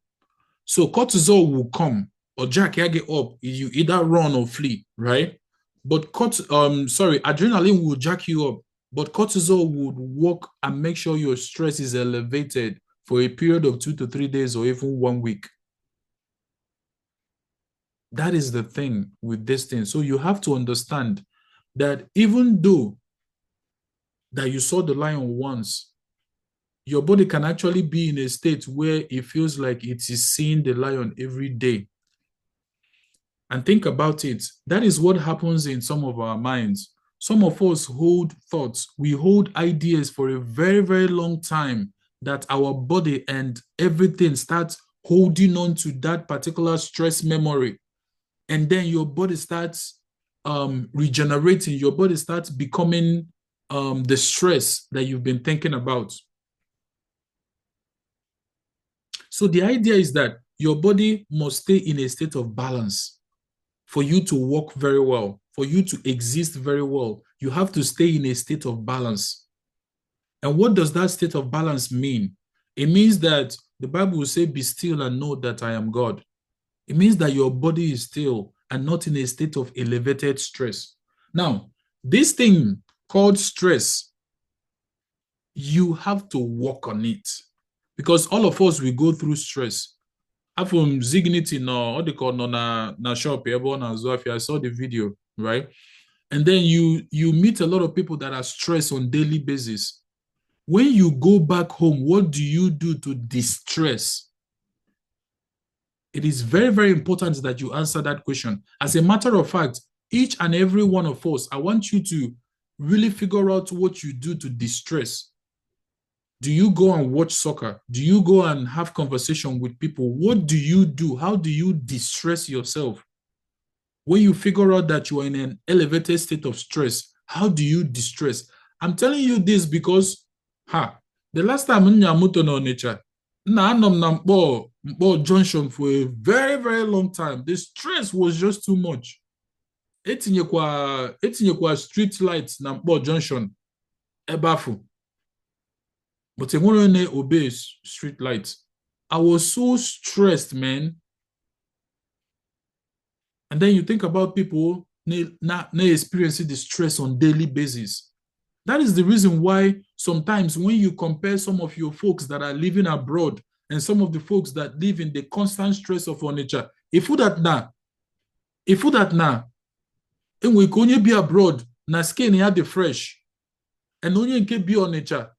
Speaker 3: So cortisol will come, or jack you get up, you either run or flee, right? But adrenaline will jack you up, but cortisol would work and make sure your stress is elevated for a period of 2 to 3 days or even 1 week. That is the thing with this thing. So you have to understand that even though that you saw the lion once, your body can actually be in a state where it feels like it is seeing the lion every day. And think about it. That is what happens in some of our minds. Some of us hold thoughts. We hold ideas for a very, very long time that our body and everything starts holding on to that particular stress memory. And then your body starts regenerating. Your body starts becoming the stress that you've been thinking about. So the idea is that your body must stay in a state of balance for you to work very well, for you to exist very well. You have to stay in a state of balance. And what does that state of balance mean? It means that the Bible will say, be still and know that I am God. It means that your body is still and not in a state of elevated stress. Now, this thing called stress, you have to work on it, because all of us will go through stress. From Zignity now, what they call na shop, everyone has I saw the video, right? And then you meet a lot of people that are stressed on daily basis. When you go back home, what do you do to distress? It is very, very important that you answer that question. As a matter of fact, each and every one of us, I want you to really figure out what you do to distress. Do you go and watch soccer? Do you go and have conversation with people? What do you do? How do you distress yourself? When you figure out that you are in an elevated state of stress, how do you distress? I'm telling you this because, the last time in Yamuto no nature, Mpo Junction for a very, very long time. The stress was just too much. Etinyekwa street lights na Mpo Junction. Ebafu. But I want to obey street lights. I was so stressed, man. And then you think about people not experiencing the stress on daily basis. That is the reason why sometimes when you compare some of your folks that are living abroad and some of the folks that live in the constant stress of our nature, if you that now, and we can be abroad, na skin had the fresh, and only can be on nature.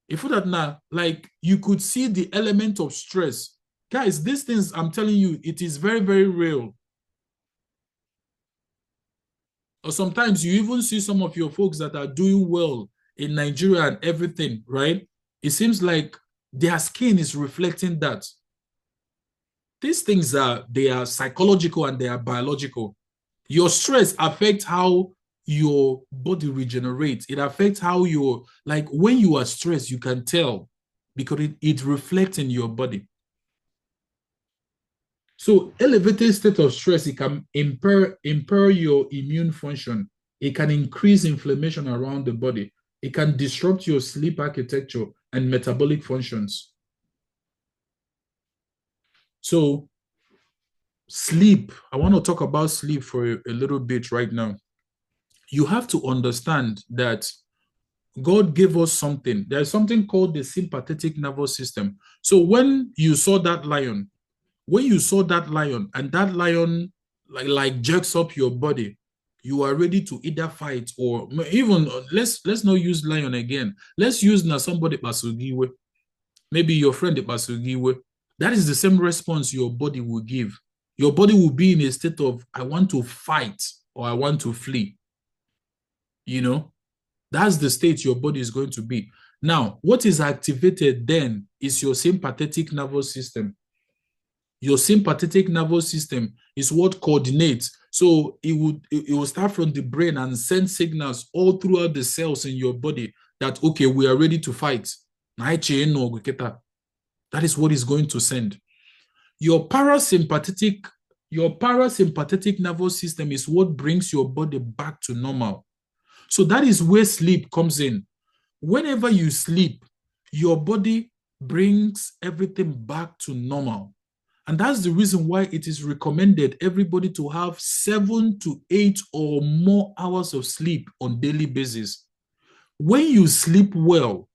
Speaker 3: If you that now, like you could see the element of stress. Guys, these things I'm telling you, it is very, very real. Or sometimes you even see some of your folks that are doing well in Nigeria and everything, right? It seems like their skin is reflecting that. These things they are psychological and they are biological. Your stress affects how your body regenerates. It affects how you're, like when you are stressed, you can tell because it reflects in your body. So elevated state of stress, it can impair your immune function. It can increase inflammation around the body. It can disrupt your sleep architecture and metabolic functions. So sleep, I want to talk about sleep for a little bit right now. You have to understand that God gave us something. There's something called the sympathetic nervous system. So when you saw that lion, and that lion like jerks up your body, you are ready to either fight or even let's not use lion again. Let's use now somebody basugiwe, maybe your friend basugiwe. That is the same response your body will give. Your body will be in a state of I want to fight or I want to flee. You know, that's the state your body is going to be. Now, what is activated then is your sympathetic nervous system. Your sympathetic nervous system is what coordinates. So it will start from the brain and send signals all throughout the cells in your body that, okay, we are ready to fight. That is what it's going to send. Your parasympathetic nervous system is what brings your body back to normal. So that is where sleep comes in. Whenever you sleep, your body brings everything back to normal. And that's the reason why it is recommended everybody to have 7 to 8 or more hours of sleep on daily basis. When you sleep well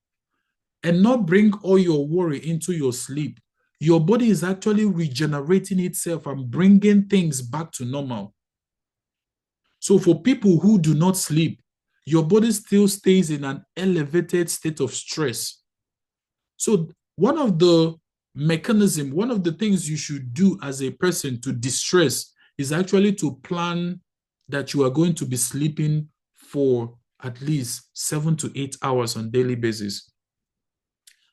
Speaker 3: and not bring all your worry into your sleep, your body is actually regenerating itself and bringing things back to normal. So for people who do not sleep, your body still stays in an elevated state of stress. So one of the things you should do as a person to distress is actually to plan that you are going to be sleeping for at least 7 to 8 hours on a daily basis.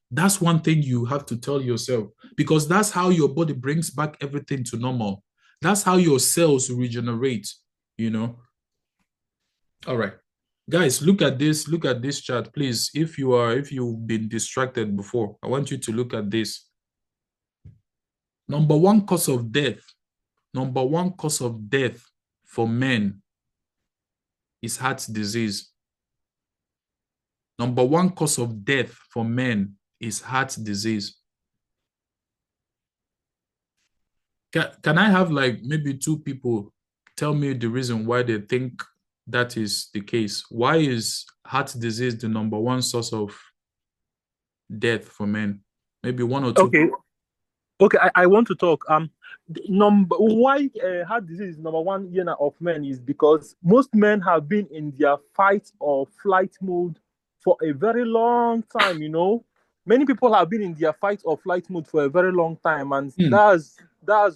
Speaker 3: That's one thing you have to tell yourself, because that's how your body brings back everything to normal. That's how your cells regenerate, you know. All right. Guys, look at this chart, please. If you've been distracted before, I want you to look at this. Number one cause of death for men is heart disease. Number one cause of death for men is heart disease. Can I have like maybe 2 people tell me the reason why they think that is the case? Why is heart disease the number one source of death for men? Maybe 1 or 2.
Speaker 10: Okay, I want to talk. Why heart disease is number one of men is because most men have been in their fight or flight mode for a very long time. You know, many people have been in their fight or flight mode for a very long time, and that's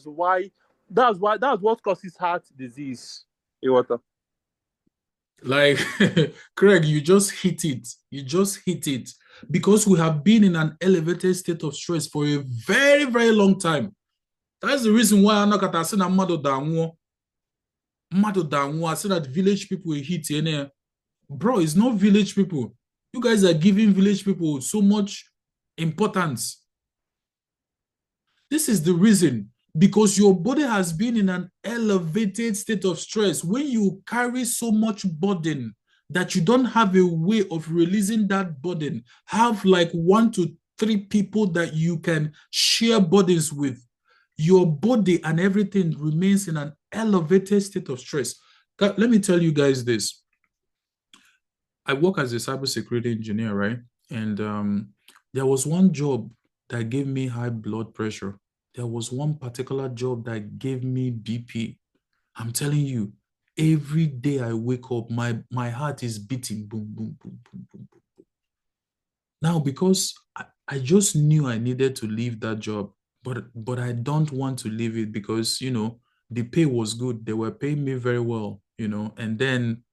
Speaker 10: what causes heart disease.
Speaker 3: Like Craig, you just hit it. Because we have been in an elevated state of stress for a very, very long time. That's the reason why I'm not going to say that I say that village people will hit in. Bro, it's not village people. You guys are giving village people so much importance. This is the reason. Because your body has been in an elevated state of stress. When you carry so much burden, that you don't have a way of releasing that burden. Have like 1 to 3 people that you can share burdens with. Your body and everything remains in an elevated state of stress. Let me tell you guys this. I work as a cybersecurity engineer, right? And there was one job that gave me high blood pressure. There was one particular job that gave me BP. I'm telling you, every day I wake up, my heart is beating, boom, boom, boom, boom, boom, boom. Now, because I just knew I needed to leave that job, but I don't want to leave it because, you know, the pay was good. They were paying me very well, you know, and then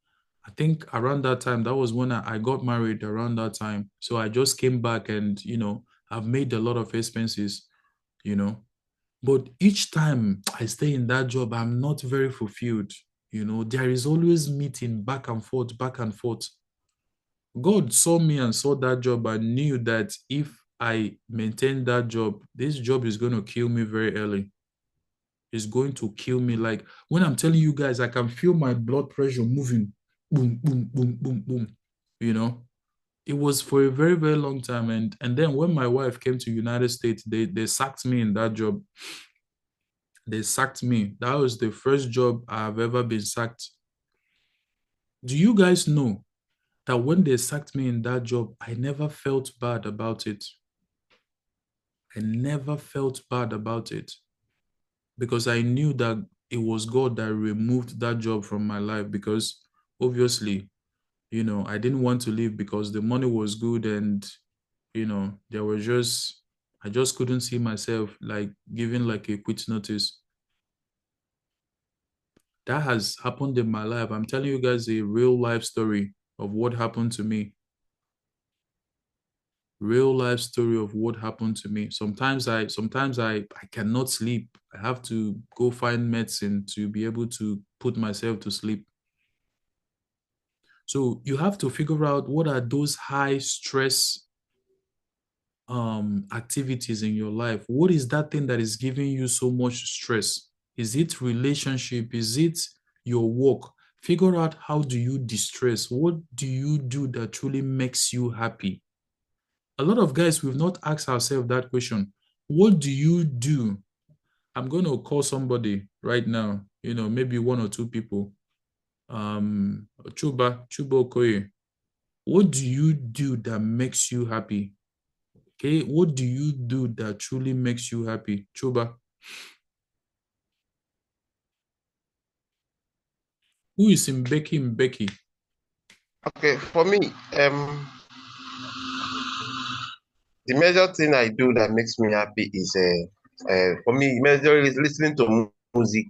Speaker 3: I think around that time, that was when I got married around that time. So I just came back and, you know, I've made a lot of expenses, you know. But each time I stay in that job, I'm not very fulfilled. You know, there is always meeting back and forth, back and forth. God saw me and saw that job and knew that if I maintain that job, this job is going to kill me very early. It's going to kill me. Like when I'm telling you guys, I can feel my blood pressure moving. Boom, boom, boom, boom, boom. You know, it was for a very, very long time. And then when my wife came to United States, they sacked me in that job. They sacked me. That was the first job I've ever been sacked. Do you guys know that when they sacked me in that job, I never felt bad about it? I never felt bad about it because I knew that it was God that removed that job from my life because obviously, you know, I didn't want to leave because the money was good and, you know, I just couldn't see myself like giving like a quit notice. That has happened in my life. I'm telling you guys a real life story of what happened to me. Real life story of what happened to me. Sometimes I cannot sleep. I have to go find medicine to be able to put myself to sleep. So you have to figure out what are those high stress activities in your life. What is that thing that is giving you so much stress? Is it relationship? Is it your work? Figure out how do you distress? What do you do that truly makes you happy? A lot of guys, we've not asked ourselves that question. What do you do? I'm going to call somebody right now, you know, maybe 1 or 2 people. Chuba Okoye. What do you do that makes you happy? Okay, what do you do that truly makes you happy? Chuba. Who is Mbeki?
Speaker 11: Okay, for me, the major thing I do that makes me happy is for me, major is listening to music.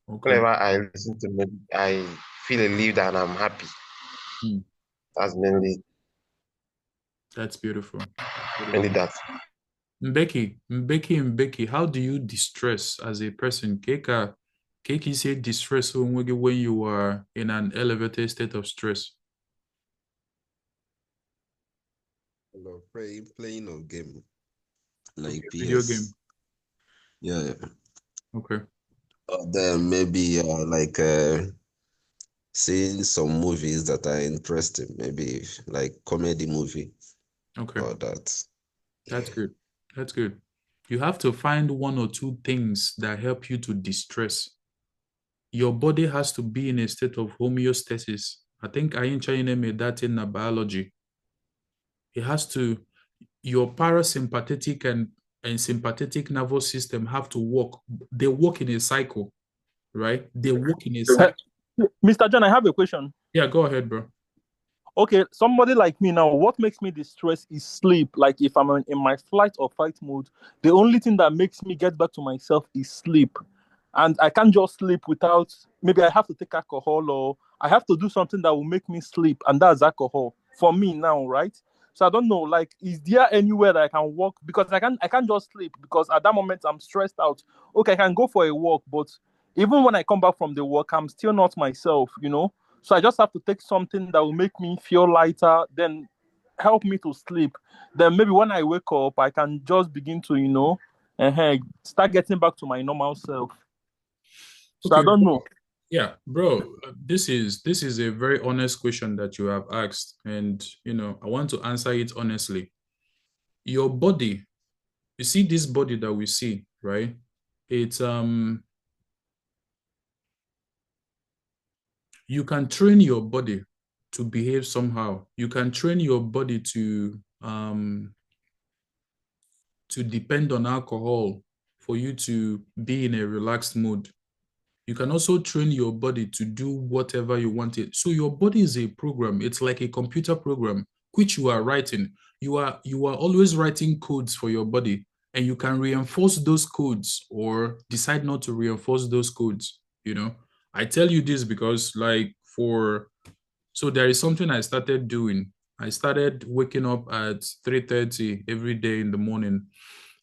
Speaker 3: Okay.
Speaker 11: Whenever I listen to music, I feel relieved and I'm happy. That's mainly
Speaker 3: beautiful.
Speaker 11: Mainly that.
Speaker 3: Mbeki, how do you distress as a person? Keki say distress when you are in an elevated state of stress.
Speaker 12: Hello, playing a game like
Speaker 3: Okay,
Speaker 12: PS.
Speaker 3: video game.
Speaker 12: Yeah.
Speaker 3: Okay.
Speaker 12: Then maybe seeing some movies that are interesting, maybe like comedy movie.
Speaker 3: Okay.
Speaker 12: Or that.
Speaker 3: That's good. That's good. You have to find 1 or 2 things that help you to distress. Your body has to be in a state of homeostasis. I think China made that in biology. It has to, your parasympathetic and sympathetic nervous system have to work. They work in a cycle, right? They work in a cycle.
Speaker 10: Mr. John, I have a question.
Speaker 3: Yeah, go ahead, bro.
Speaker 10: Okay, somebody like me now, what makes me distress is sleep. Like if I'm in my flight or fight mode, the only thing that makes me get back to myself is sleep. And I can't just sleep without, maybe I have to take alcohol or I have to do something that will make me sleep, and that's alcohol for me now, right? So I don't know, like, is there anywhere that I can walk? Because I can't just sleep because at that moment I'm stressed out. Okay, I can go for a walk, but even when I come back from the walk, I'm still not myself, you know? So I just have to take something that will make me feel lighter, then help me to sleep. Then maybe when I wake up, I can just begin to, start getting back to my normal self. So
Speaker 3: Okay.
Speaker 10: I don't know.
Speaker 3: Yeah, bro, this is a very honest question that you have asked, and I want to answer it honestly. Your body, you see this body that we see, right? It's you can train your body to behave somehow. You can train your body to depend on alcohol for you to be in a relaxed mood. You can also train your body to do whatever you want it. So your body is a program. It's like a computer program which you are writing. You are always writing codes for your body, and you can reinforce those codes or decide not to reinforce those codes. I tell you this because so there is something I started doing. I started waking up at 3:30 every day in the morning.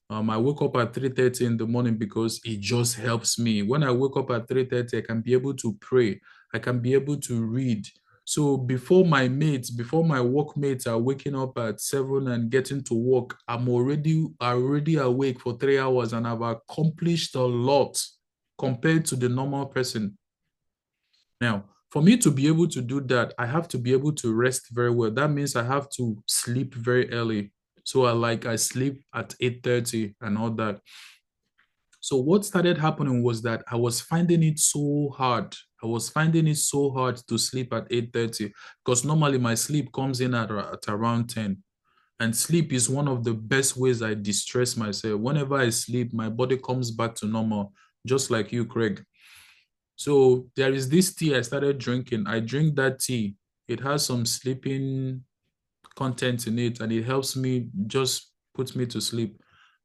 Speaker 3: I wake up at 3:30 in the morning because it just helps me. When I wake up at 3:30, I can be able to pray. I can be able to read. So before my workmates are waking up at 7 and getting to work, I'm already awake for 3 hours, and I've accomplished a lot compared to the normal person. Now, for me to be able to do that, I have to be able to rest very well. That means I have to sleep very early. So I sleep at 8:30 and all that. So what started happening was that I was finding it so hard. I was finding it so hard to sleep at 8:30 because normally my sleep comes in at around 10. And sleep is one of the best ways I distress myself. Whenever I sleep, my body comes back to normal, just like you, Craig. So there is this tea I started drinking. I drink that tea. It has some sleeping content in it, and it helps me, just puts me to sleep.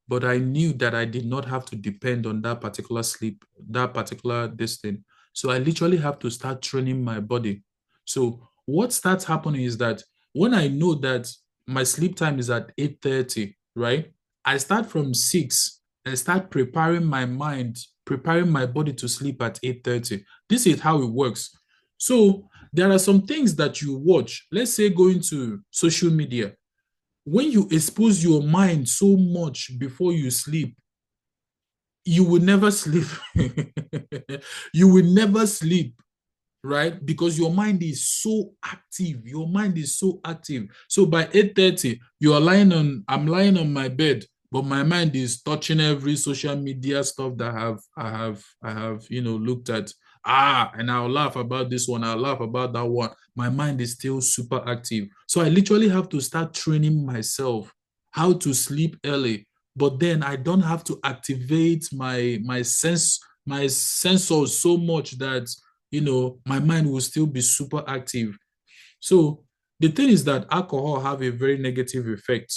Speaker 3: But I knew that I did not have to depend on that particular sleep, that particular this thing. So I literally have to start training my body. So what starts happening is that when I know that my sleep time is at 8:30, right? I start from 6 and start preparing my mind, preparing my body to sleep at 8:30. This is how it works. So there are some things that you watch. Let's say going to social media. When you expose your mind so much before you sleep, you will never sleep. You will never sleep, right? Because your mind is so active. Your mind is so active. So by 8:30, I'm lying on my bed, but my mind is touching every social media stuff that I have looked at. And I'll laugh about this one, I'll laugh about that one. My mind is still super active. So I literally have to start training myself how to sleep early. But then I don't have to activate my sensors so much that my mind will still be super active. So the thing is that alcohol have a very negative effect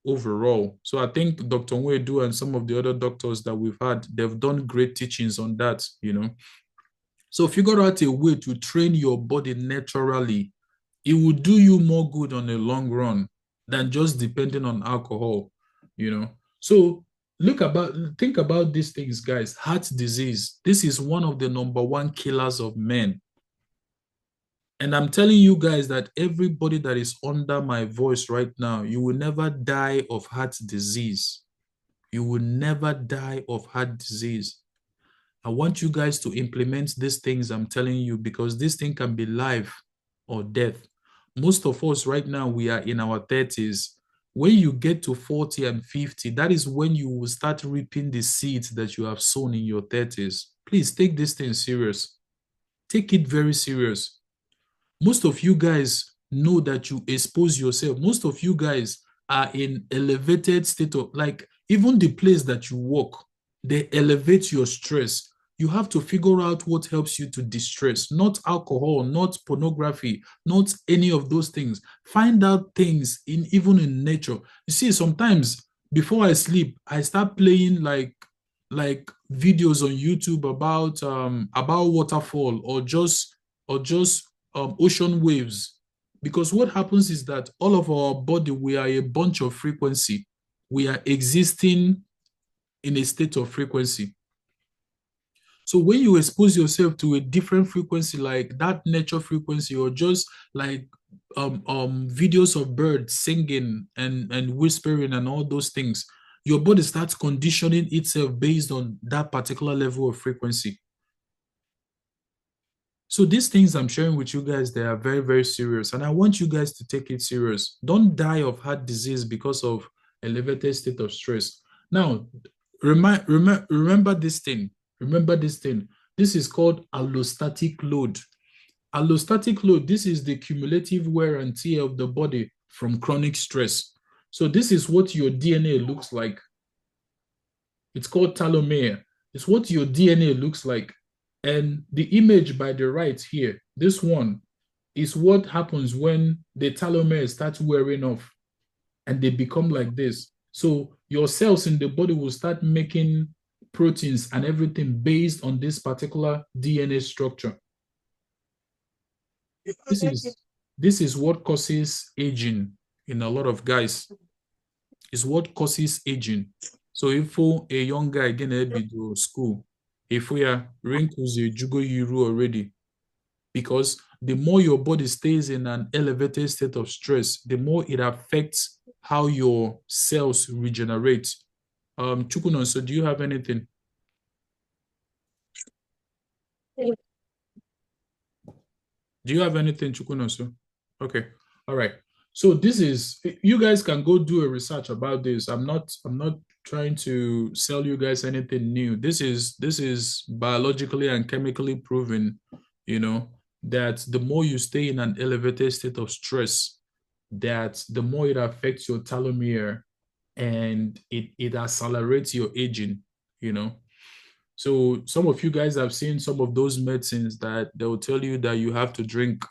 Speaker 3: overall. So I think Dr. Nwedu and some of the other doctors that we've had, they've done great teachings on that. So figure out a way to train your body naturally. It will do you more good on the long run than just depending on alcohol. So think about these things, guys. Heart disease. This is one of the number one killers of men. And I'm telling you guys that everybody that is under my voice right now, you will never die of heart disease. You will never die of heart disease. I want you guys to implement these things I'm telling you, because this thing can be life or death. Most of us right now, we are in our 30s. When you get to 40 and 50, that is when you will start reaping the seeds that you have sown in your 30s. Please take this thing serious. Take it very serious. Most of you guys know that you expose yourself. Most of you guys are in elevated state of, like, even the place that you work, they elevate your stress. You have to figure out what helps you to distress, not alcohol, not pornography, not any of those things. Find out things even in nature. You see, sometimes before I sleep, I start playing like videos on YouTube about waterfall or just ocean waves. Because what happens is that all of our body, we are a bunch of frequency. We are existing in a state of frequency. So when you expose yourself to a different frequency, like that nature frequency, or just like videos of birds singing and whispering and all those things, your body starts conditioning itself based on that particular level of frequency. So these things I'm sharing with you guys, they are very, very serious. And I want you guys to take it serious. Don't die of heart disease because of elevated state of stress. Now, remember this thing. Remember this thing. This is called allostatic load. Allostatic load, this is the cumulative wear and tear of the body from chronic stress. So this is what your DNA looks like. It's called telomere. It's what your DNA looks like. And the image by the right here, this one, is what happens when the telomere starts wearing off and they become like this. So your cells in the body will start making proteins and everything based on this particular DNA structure. This is what causes aging in a lot of guys. It's what causes aging. So if a young guy gonna be to school, if we are wrinkles jugo yiru already, because the more your body stays in an elevated state of stress, the more it affects how your cells regenerate. Chukunon, so do you have anything? Do you have anything, Chukunon? So, okay, all right. So this is, you guys can go do a research about this. I'm not trying to sell you guys anything new. This is biologically and chemically proven, you know, that the more you stay in an elevated state of stress, that the more it affects your telomere and it accelerates your aging, you know. So some of you guys have seen some of those medicines that they'll tell you that you have to drink,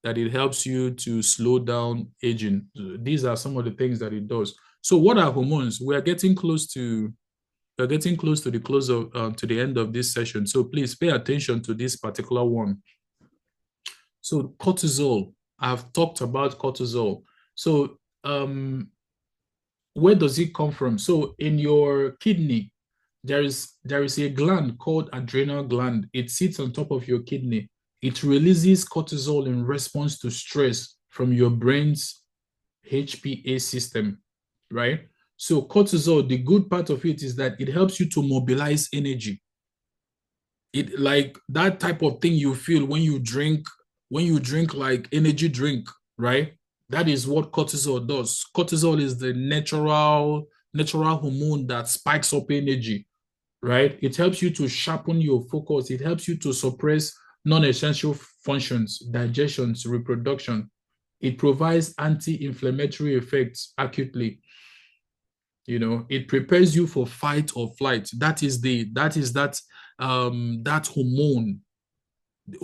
Speaker 3: that it helps you to slow down aging. These are some of the things that it does. So what are hormones? We're getting close to the close of to the end of this session. So please pay attention to this particular one. So cortisol, I've talked about cortisol. So where does it come from? So in your kidney, there is a gland called adrenal gland. It sits on top of your kidney. It releases cortisol in response to stress from your brain's HPA system, right? So cortisol, the good part of it is that it helps you to mobilize energy. It like that type of thing you feel when you drink like energy drink, right? That is what cortisol does. Cortisol is the natural hormone that spikes up energy, right? It helps you to sharpen your focus. It helps you to suppress non-essential functions, digestions, reproduction. It provides anti-inflammatory effects acutely. You know, it prepares you for fight or flight. That hormone.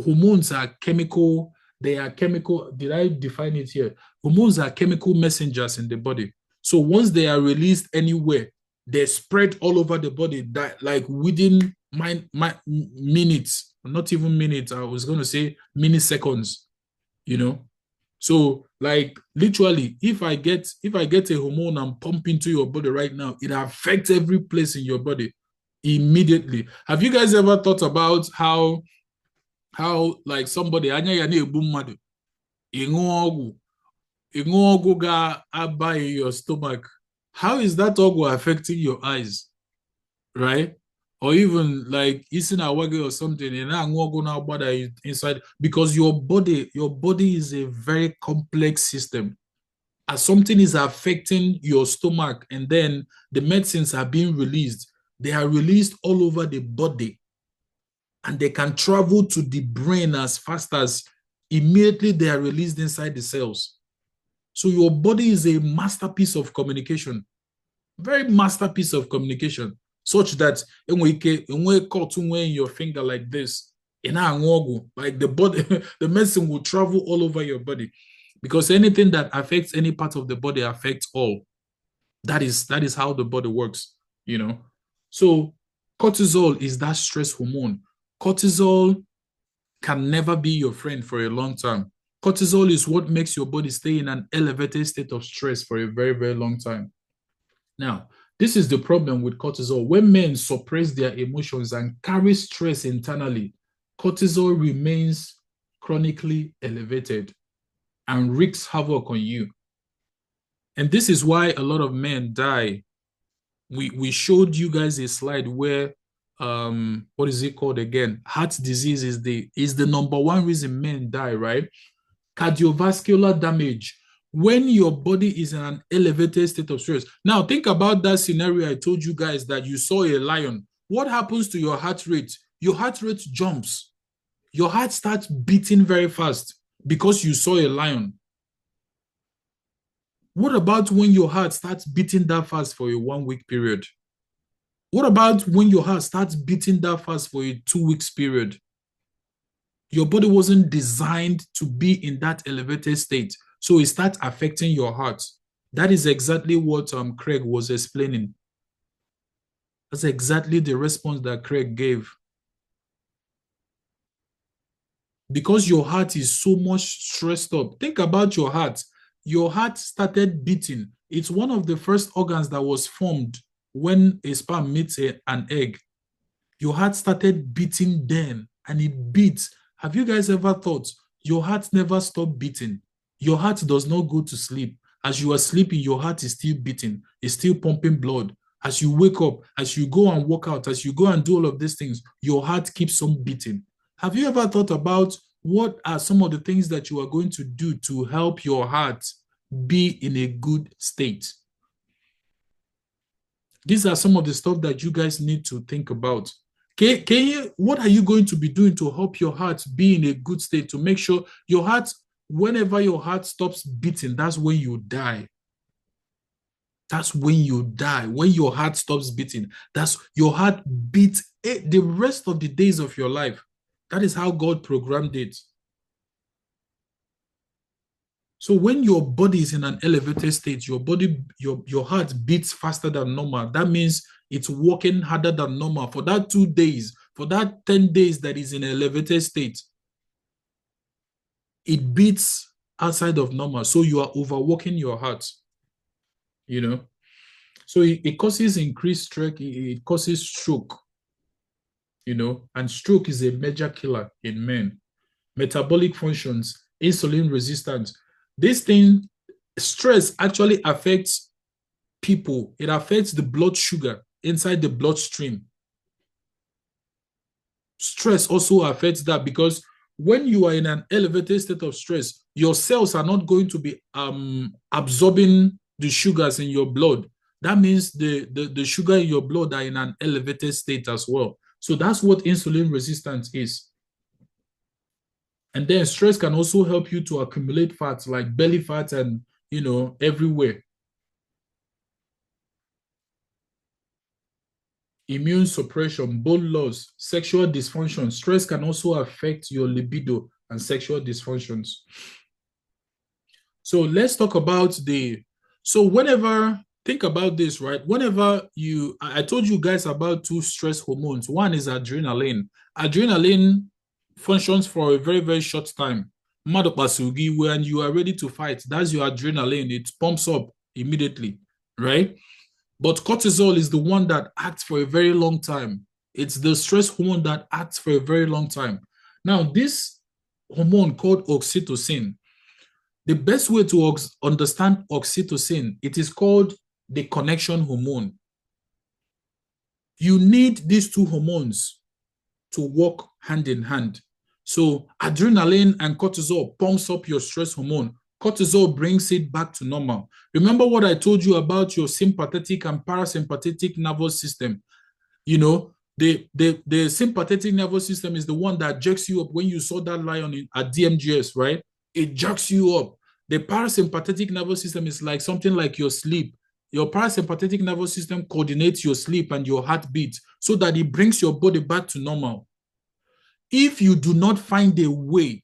Speaker 3: Hormones are chemical. They are chemical. Did I define it here? Hormones are chemical messengers in the body. So once they are released anywhere, they spread all over the body, that like within minutes, not even minutes, I was going to say milliseconds, you know. So like literally, if I get a hormone and pump into your body right now, it affects every place in your body immediately. Have you guys ever thought about how like somebody anya ya na-egbu mmadụ ịṅụ ọgwụ ga-aba in your stomach? How is that ọgwụ affecting your eyes, right? Or even like isi na wage or something, and na-aṅụ ọgwụ na-agbada inside, because your body is a very complex system. As something is affecting your stomach and then the medicines are being released, they are released all over the body and they can travel to the brain as fast as immediately they are released inside the cells. So your body is a masterpiece of communication, very masterpiece of communication, such that when you cut in your finger like this, like the body, the medicine will travel all over your body, because anything that affects any part of the body affects all. That is how the body works, you know. So cortisol is that stress hormone. Cortisol can never be your friend for a long time. Cortisol is what makes your body stay in an elevated state of stress for a very, very long time. Now, this is the problem with cortisol. When men suppress their emotions and carry stress internally, cortisol remains chronically elevated and wreaks havoc on you. And this is why a lot of men die. We showed you guys a slide where what is it called again? Heart disease is the number one reason men die, right? Cardiovascular damage. When your body is in an elevated state of stress. Now, think about that scenario I told you guys that you saw a lion. What happens to your heart rate? Your heart rate jumps. Your heart starts beating very fast because you saw a lion. What about when your heart starts beating that fast for a 1 week period? What about when your heart starts beating that fast for a 2 weeks period? Your body wasn't designed to be in that elevated state. So it starts affecting your heart. That is exactly what Craig was explaining. That's exactly the response that Craig gave. Because your heart is so much stressed up. Think about your heart. Your heart started beating. It's one of the first organs that was formed when a sperm meets an egg. Your heart started beating then, and it beats. Have you guys ever thought your heart never stopped beating? Your heart does not go to sleep. As you are sleeping, your heart is still beating. It's still pumping blood. As you wake up, as you go and work out, as you go and do all of these things, your heart keeps on beating. Have you ever thought about what are some of the things that you are going to do to help your heart be in a good state? These are some of the stuff that you guys need to think about. What are you going to be doing to help your heart be in a good state, to make sure your heart, whenever your heart stops beating, that's when you die. That's when you die. When your heart stops beating, that's your heart beats the rest of the days of your life. That is how God programmed it. So when your body is in an elevated state, your heart beats faster than normal. That means it's working harder than normal for that 2 days, for that 10 days that is in an elevated state. It beats outside of normal. So you are overworking your heart, you know. So it causes increased stress, it causes stroke, you know, and stroke is a major killer in men. Metabolic functions, insulin resistance. This thing, stress actually affects people. It affects the blood sugar inside the bloodstream. Stress also affects that, because when you are in an elevated state of stress, your cells are not going to be absorbing the sugars in your blood. That means the sugar in your blood are in an elevated state as well. So that's what insulin resistance is. And then stress can also help you to accumulate fats like belly fat and, you know, everywhere. Immune suppression, bone loss, sexual dysfunction. Stress can also affect your libido and sexual dysfunctions. So let's talk about think about this, right? Whenever I told you guys about 2 stress hormones. One is adrenaline. Adrenaline functions for a very, very short time. When you are ready to fight, that's your adrenaline. It pumps up immediately, right? But cortisol is the one that acts for a very long time. It's the stress hormone that acts for a very long time. Now, this hormone called oxytocin, the best way to understand oxytocin, it is called the connection hormone. You need these 2 hormones to work hand in hand. So adrenaline and cortisol pumps up your stress hormone. Cortisol brings it back to normal. Remember what I told you about your sympathetic and parasympathetic nervous system. You know, the sympathetic nervous system is the one that jerks you up when you saw that lion at DMGS, right? It jerks you up. The parasympathetic nervous system is like something like your sleep. Your parasympathetic nervous system coordinates your sleep and your heartbeat so that it brings your body back to normal. If you do not find a way,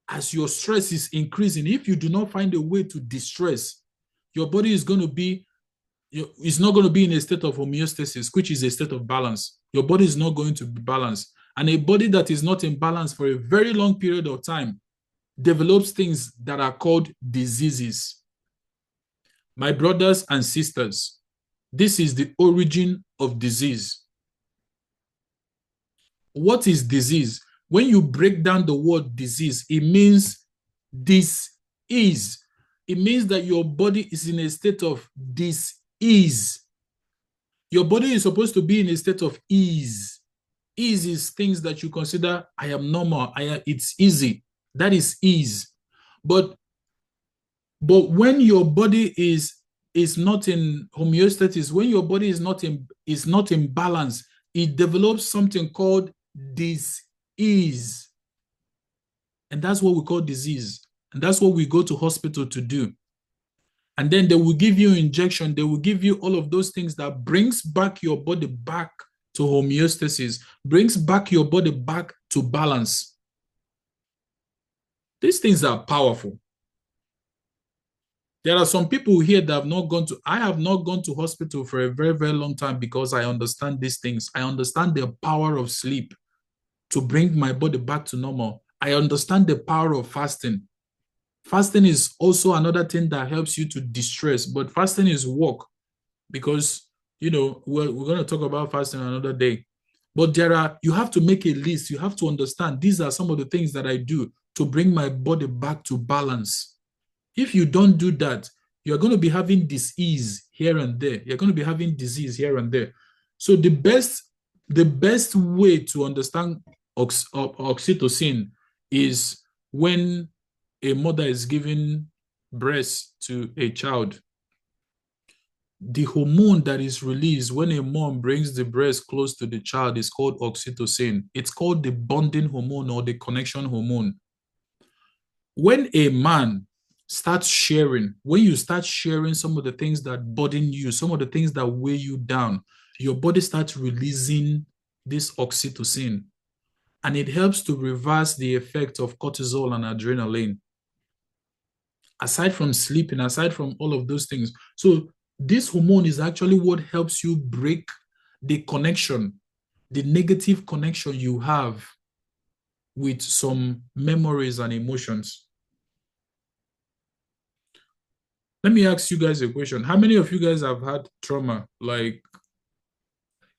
Speaker 3: as your stress is increasing, if you do not find a way to distress, your body is going to be, it's not going to be in a state of homeostasis, which is a state of balance. Your body is not going to be balanced. And a body that is not in balance for a very long period of time develops things that are called diseases. My brothers and sisters, this is the origin of disease. What is disease? When you break down the word disease, it means dis-ease. It means that your body is in a state of dis-ease. Your body is supposed to be in a state of ease. Ease is things that you consider, I am normal, it's easy. That is ease. But when your body is not in homeostasis, when your body is not in balance, it develops something called disease. And that's what we call disease. And that's what we go to hospital to do. And then they will give you injection. They will give you all of those things that brings back your body back to homeostasis, brings back your body back to balance. These things are powerful. There are some people here that I have not gone to hospital for a very, very long time because I understand these things. I understand the power of sleep to bring my body back to normal. I understand the power of fasting. Fasting is also another thing that helps you to distress, but fasting is work because, we're going to talk about fasting another day. But you have to make a list. You have to understand these are some of the things that I do to bring my body back to balance. If you don't do that, you're going to be having disease here and there. You're going to be having disease here and there. So the best way to understand oxytocin is when a mother is giving breast to a child. The hormone that is released when a mom brings the breast close to the child is called oxytocin. It's called the bonding hormone or the connection hormone. When a man starts sharing, when you start sharing some of the things that burden you, some of the things that weigh you down, your body starts releasing this oxytocin, and it helps to reverse the effect of cortisol and adrenaline. Aside from sleeping, aside from all of those things. So this hormone is actually what helps you break the connection, the negative connection you have with some memories and emotions. Let me ask you guys a question. How many of you guys have had trauma? Like,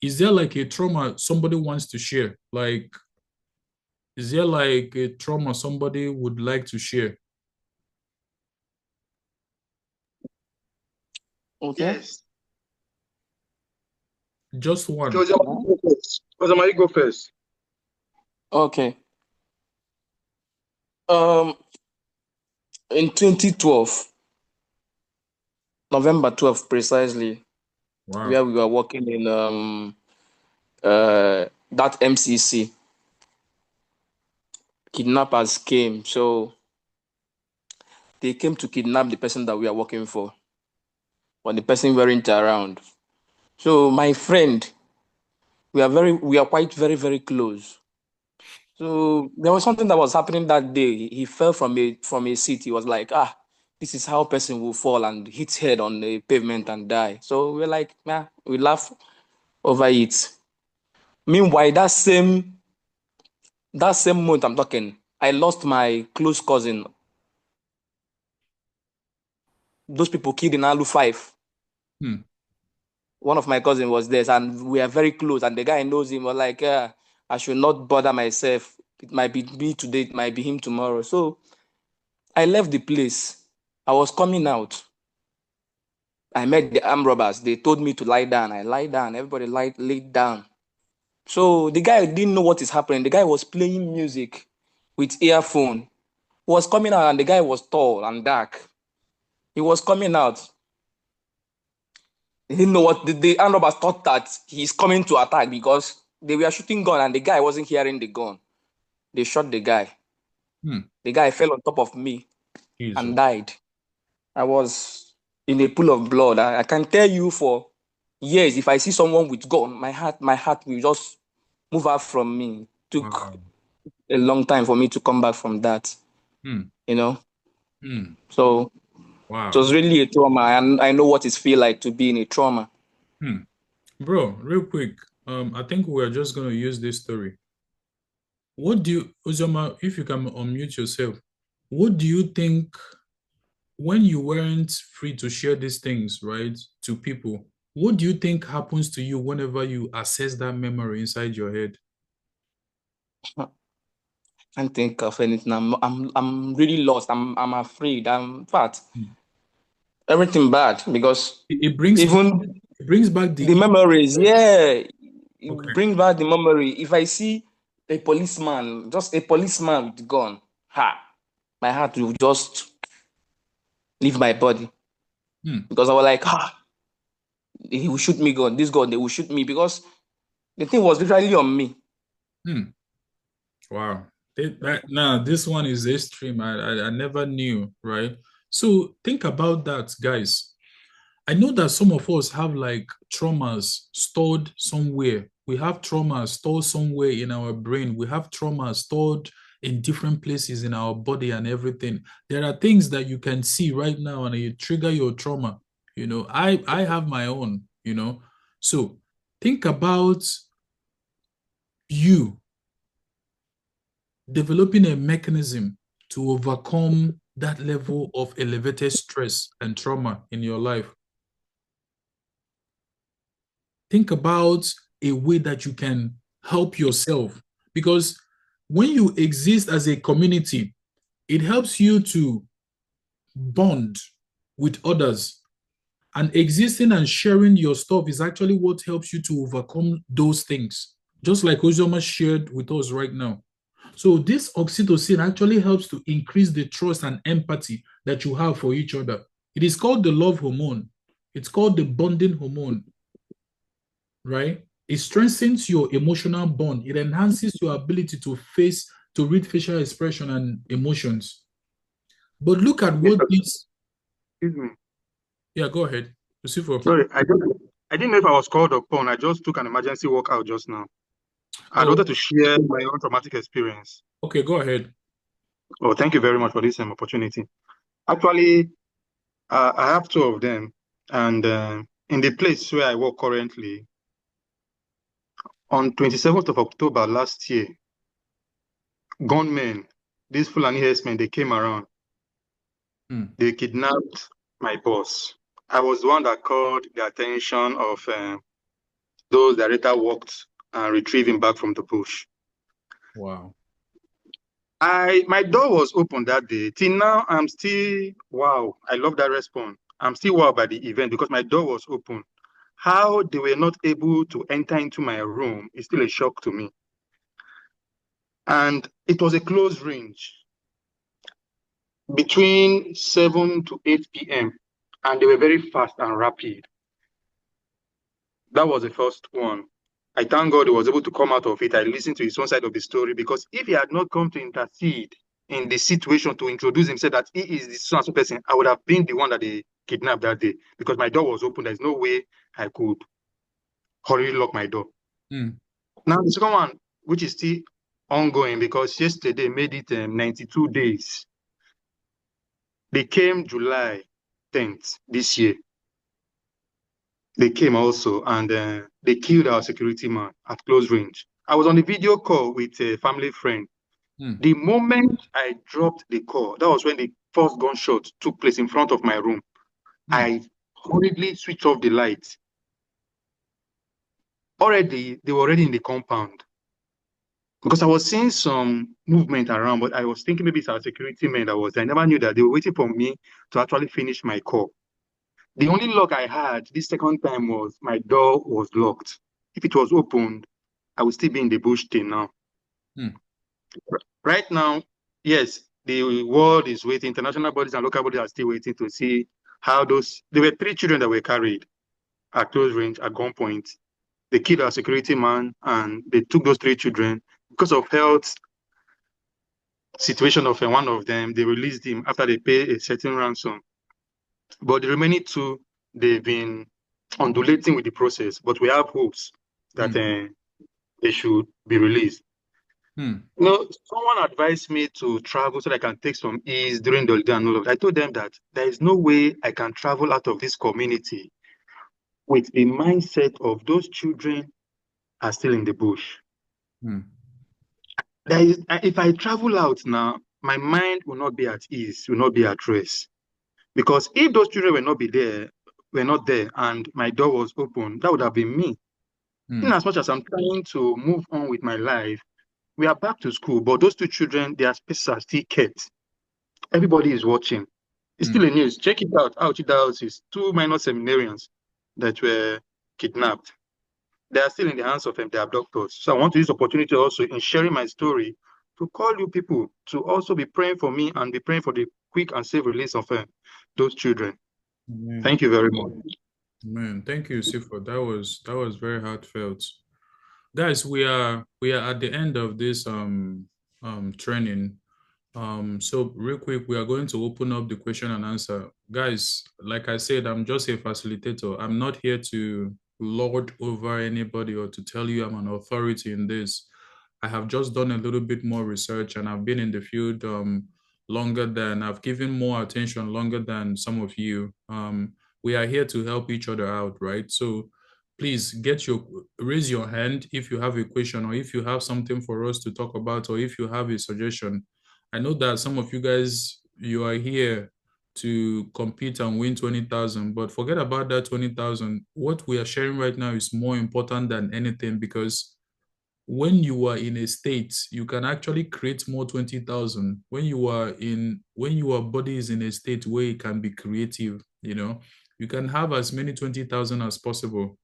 Speaker 3: is there like a trauma somebody wants to share? Like, is there like a trauma somebody would like to share?
Speaker 5: Okay.
Speaker 1: Yes.
Speaker 3: Just one.
Speaker 1: Ozama, you go first.
Speaker 5: Okay. In 2012, November 12th precisely,
Speaker 3: Wow.
Speaker 5: where we were working in that MCC, kidnappers came. So they came to kidnap the person that we are working for, but the person weren't around. So my friend, we are quite very, very close. So there was something that was happening that day. He fell from a seat. He was like, this is how a person will fall and hit head on the pavement and die. So we're like, we laugh over it. Meanwhile, that same month I'm talking, I lost my close cousin. Those people killed in Alu 5. One of my cousins was there, and we are very close. And the guy knows him. Was like, I should not bother myself. It might be me today. It might be him tomorrow. So I left the place. I was coming out. I met the armed robbers. They told me to lie down. I lie down. Everybody laid down. So the guy didn't know what is happening. The guy was playing music with earphone. He was coming out, and the guy was tall and dark. He was coming out. He didn't know what the armed robbers thought that he's coming to attack because they were shooting gun and the guy wasn't hearing the gun. They shot the guy. The guy fell on top of me and died. I was in a pool of blood. I can tell you for years, if I see someone with gun, my heart will just move out from me. It took a long time for me to come back from that. So it was really a trauma, and I know what it feels like to be in a trauma.
Speaker 3: Bro, real quick, I think we're just going to use this story. What do you, Uzoma, if you can unmute yourself, what do you think when you weren't free to share these things, right, to people, what do you think happens to you whenever you assess that memory inside your head?
Speaker 5: I can't think of anything. I'm really lost. I'm afraid. In fact, everything bad because
Speaker 3: it brings back
Speaker 5: the memories. Yeah,
Speaker 3: Okay.
Speaker 5: bring back the memory. If I see a policeman, just a policeman with gun, my heart will just leave my body. Because I was like, he will shoot me gun. This gun, they will shoot me because the thing was literally on me.
Speaker 3: Wow. Now, this one is extreme. I never knew, right? So think about that, guys. I know that some of us have like traumas stored somewhere. We have traumas stored somewhere in our brain. We have traumas stored in different places in our body and everything. There are things that you can see right now and you trigger your trauma. You know, I have my own, you know. So think about you developing a mechanism to overcome that level of elevated stress and trauma in your life. Think about a way that you can help yourself, because when you exist as a community, it helps you to bond with others, and existing and sharing your stuff is actually what helps you to overcome those things, just like Ozoma shared with us right now. So this oxytocin actually helps to increase the trust and empathy that you have for each other. It is called the love hormone. It's called the bonding hormone, right? It strengthens your emotional bond. It enhances your ability to read facial expression and emotions. But look at what this...
Speaker 1: Excuse me.
Speaker 3: Yeah, go ahead.
Speaker 1: Sorry, I didn't know if I was called upon. I just took an emergency walk out just now. I wanted to share my own traumatic experience.
Speaker 3: Okay, go ahead.
Speaker 1: Oh, thank you very much for this opportunity. Actually, I have two of them. And in the place where I work currently, on 27th of October last year, gunmen, these Fulani herdsmen, they came around. They kidnapped my boss. I was the one that called the attention of those that later walked and retrieved him back from the bush.
Speaker 3: Wow.
Speaker 1: My door was open that day. Till now, I'm still, wow, I love that response. I'm still wow by the event because my door was open. How they were not able to enter into my room is still a shock to me. And it was a close range between 7 to 8 p.m. And they were very fast and rapid. That was the first one. I thank God he was able to come out of it. I listened to his own side of the story, because if he had not come to intercede in the situation to introduce himself that he is the so-and-so person, I would have been the one that they kidnapped that day, because my door was open. There's no way I could hurriedly lock my door. Now, the second one, which is still ongoing, because yesterday made it 92 days. They came July 10th this year. They came also, and they killed our security man at close range. I was on the video call with a family friend. The moment I dropped the call, that was when the first gunshot took place in front of my room. I hurriedly switched off the light. Already, they were already in the compound, because I was seeing some movement around, but I was thinking maybe it's our security men that was there. I never knew that they were waiting for me to actually finish my call. The only lock I had this second time was my door was locked. If it was opened, I would still be in the bush till now. Right now, yes, the world is waiting. International bodies and local bodies are still waiting to see how those... There were 3 children that were carried at close range at gunpoint. They killed our security man, and they took those 3 children. Because of health situation of one of them, they released him after they paid a certain ransom. But the remaining 2, they've been undulating with the process, but we have hopes that they should be released. You know, someone advised me to travel so that I can take some ease during the holiday and all of that. I told them that there is no way I can travel out of this community with the mindset of those children are still in the bush. If I travel out now, my mind will not be at ease, will not be at rest. Because if those children were not there, and my door was open, that would have been me. In as much as I'm trying to move on with my life, we are back to school, but those 2 children, their spaces are still kept. Everybody is watching. It's still a news. Check it out. Out is 2 minor seminarians that were kidnapped. they are still in the hands of their abductors. So I want to use the opportunity also in sharing my story to call you people to also be praying for me and be praying for the quick and safe release of those children.
Speaker 3: Amen.
Speaker 1: Thank you very much.
Speaker 3: Man, thank you, Sifo. That was very heartfelt. Guys, we are at the end of this training. So real quick, we are going to open up the question and answer. Guys, like I said, I'm just a facilitator. I'm not here to lord over anybody or to tell you I'm an authority in this. I have just done a little bit more research and I've been in the field I've given more attention longer than some of you. We are here to help each other out, right? So please raise your hand if you have a question or if you have something for us to talk about or if you have a suggestion. I know that some of you guys, you are here to compete and win 20,000, but forget about that 20,000. What we are sharing right now is more important than anything, because when you are in a state, you can actually create more 20,000. When your body is in a state where it can be creative, you can have as many 20,000 as possible,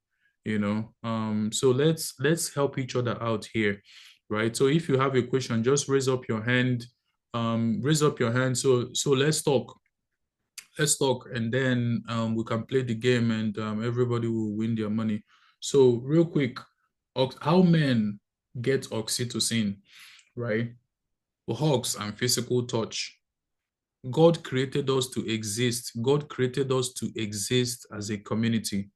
Speaker 3: so let's help each other out here, right? So if you have a question, just raise up your hand. So let's talk, and then we can play the game, and everybody will win their money. So real quick, how men get oxytocin, right? Hugs and physical touch. God created us to exist. God created us to exist as a community.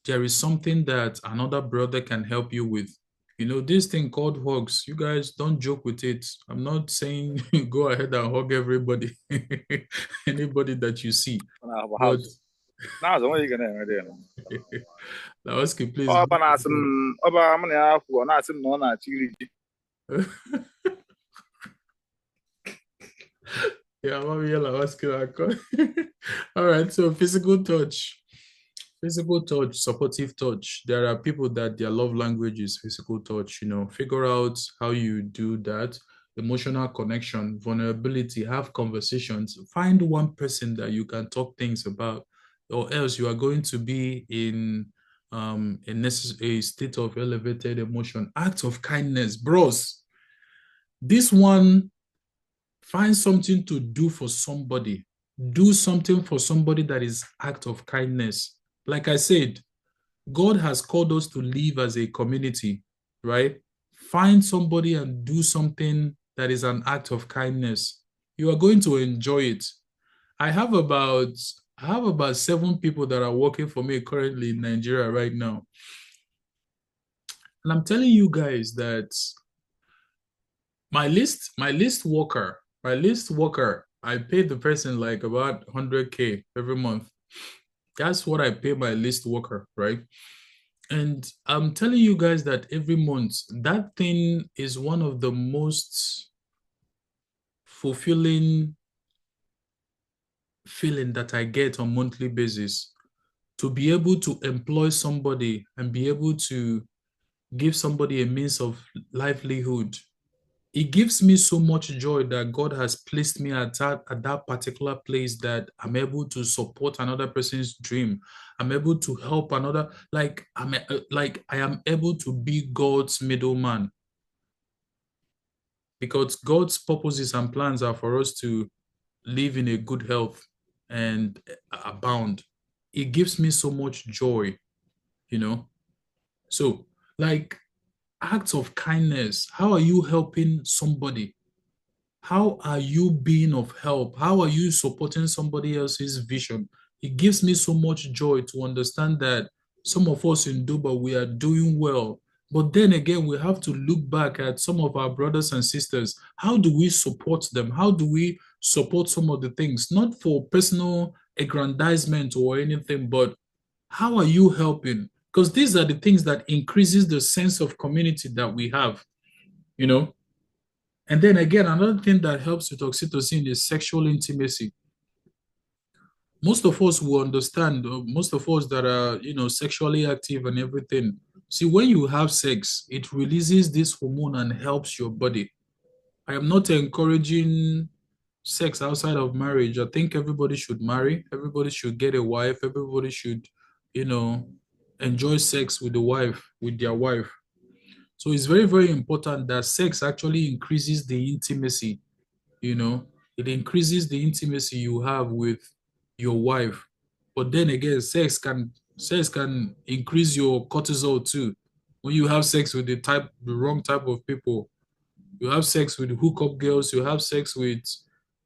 Speaker 3: There is something that another brother can help you with. This thing called hugs, you guys don't joke with it. I'm not saying go ahead and hug everybody, anybody that you see. But Laoski, please. Yeah, all right, so physical touch, supportive touch. There are people that their love language is physical touch. Figure out how you do that. Emotional connection, vulnerability, have conversations. Find one person that you can talk things about, or else you are going to be in a state of elevated emotion. Act of kindness, bros. This one, find something to do for somebody. Do something for somebody that is act of kindness. Like I said, God has called us to live as a community, right? Find somebody and do something that is an act of kindness. You are going to enjoy it. I have about 7 people that are working for me currently in Nigeria right now. And I'm telling you guys that my list worker, I pay the person like about 100K every month. That's what I pay my list worker, right? And I'm telling you guys that every month, that thing is one of the most fulfilling feeling that I get on a monthly basis. To be able to employ somebody and be able to give somebody a means of livelihood. It gives me so much joy that God has placed me at that particular place, that I'm able to support another person's dream. I'm able to help another, I am able to be God's middleman. Because God's purposes and plans are for us to live in a good health and abound. It gives me so much joy, So, acts of kindness. How are you helping somebody? How are you being of help? How are you supporting somebody else's vision? It gives me so much joy to understand that some of us in DOBA, we are doing well. But then again, we have to look back at some of our brothers and sisters. How do we support them? How do we support some of the things? Not for personal aggrandizement or anything, but how are you helping? Because these are the things that increases the sense of community that we have, And then again, another thing that helps with oxytocin is sexual intimacy. Most of us will understand, most of us that are, sexually active and everything. See, when you have sex, it releases this hormone and helps your body. I am not encouraging sex outside of marriage. I think everybody should marry. Everybody should get a wife. Everybody should, enjoy sex with their wife. So it's very, very important that sex actually increases the intimacy, you know. It increases the intimacy you have with your wife. But then again, sex can increase your cortisol too. When you have sex with the wrong type of people, you have sex with hookup girls, you have sex with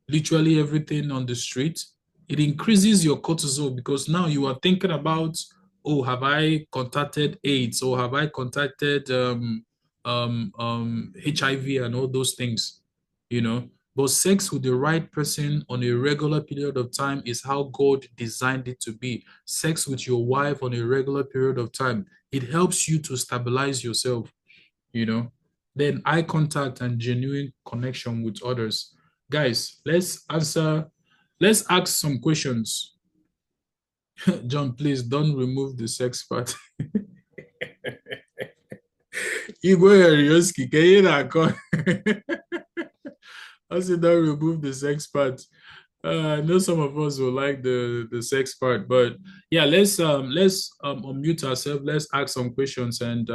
Speaker 3: literally everything on the street, it increases your cortisol because now you are thinking about, oh, have I contacted AIDS or have I contacted HIV and all those things, you know. But sex with the right person on a regular period of time is how God designed it to be. Sex with your wife on a regular period of time, it helps you to stabilize yourself, you know. Then eye contact and genuine connection with others. Guys, let's ask some questions. John, please don't remove the sex part. Igwe Arioski, can you not call? I said don't remove the sex part. I know some of us will like the sex part, but yeah, let's unmute ourselves. Let's ask some questions and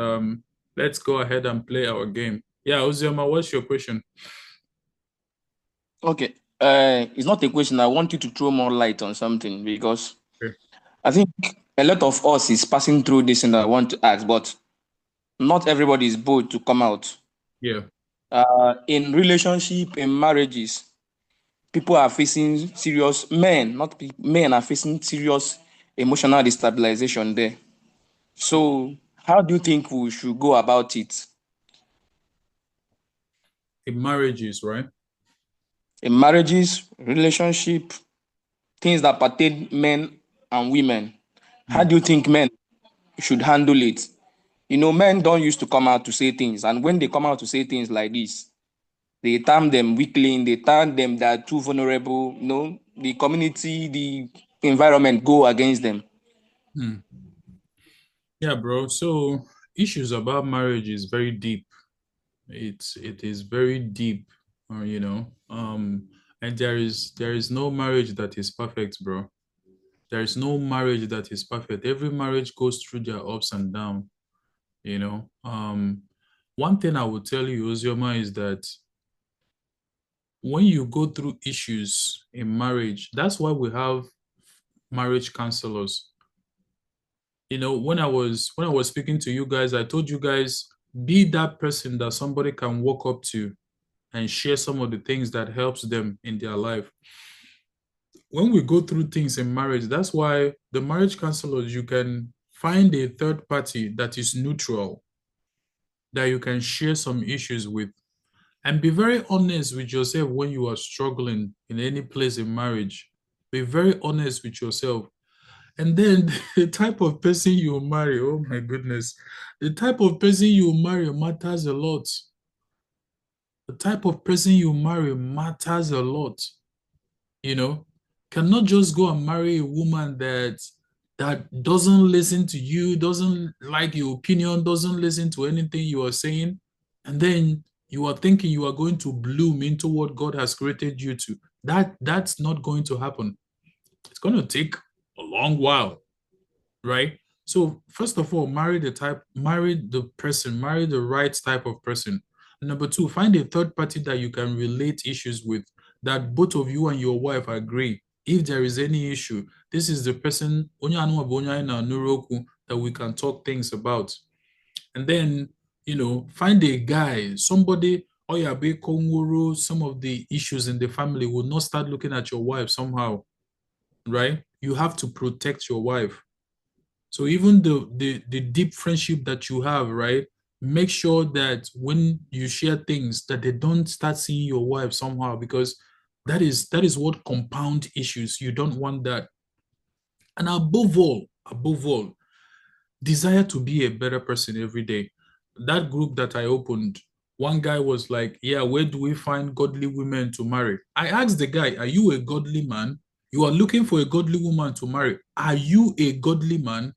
Speaker 3: let's go ahead and play our game. Yeah, Ozioma, what's your question?
Speaker 5: Okay. It's not a question. I want you to throw more light on something because I think a lot of us is passing through this and I want to ask, but not everybody is bold to come out.
Speaker 3: Yeah.
Speaker 5: In relationship, in marriages, people are facing serious, men are facing serious emotional destabilization there. So how do you think we should go about it?
Speaker 3: In marriages, right?
Speaker 5: In marriages, relationship, things that pertain men and women. How do you think men should handle it? You know, men don't used to come out to say things. And when they come out to say things like this, they term them weakling, they term them that are too vulnerable. You know, the community, the environment go against them.
Speaker 3: Yeah, bro. So issues about marriage is very deep. It is very deep, you know. And there is no marriage that is perfect, bro. There is no marriage that is perfect. Every marriage goes through their ups and downs, you know. One thing I will tell you, Ozioma, is that when you go through issues in marriage, that's why we have marriage counselors. You know, when I was speaking to you guys, I told you guys, be that person that somebody can walk up to and share some of the things that helps them in their life. When we go through things in marriage, that's why the marriage counselors, you can find a third party that is neutral, that you can share some issues with, and be very honest with yourself when you are struggling in any place in marriage. Be very honest with yourself. And then the type of person you marry, oh my goodness, the type of person you marry matters a lot. The type of person you marry matters a lot. You know, cannot just go and marry a woman that doesn't listen to you, doesn't like your opinion, doesn't listen to anything you are saying, and then you are thinking you are going to bloom into what God has created you to. That's not going to happen. It's going to take a long while, right? So first of all, marry the right type of person. Number two, find a third party that you can relate issues with, that both of you and your wife agree. If there is any issue, this is the person that we can talk things about. And then, you know, find a guy, somebody, some of the issues in the family will not start looking at your wife somehow, right? You have to protect your wife. So even the deep friendship that you have, right? Make sure that when you share things that they don't start seeing your wife somehow, because that is what compound issues. You don't want that. And above all, desire to be a better person every day. That group that I opened, one guy was like, yeah, where do we find godly women to marry? I asked the guy, are you a godly man? You are looking for a godly woman to marry. Are you a godly man?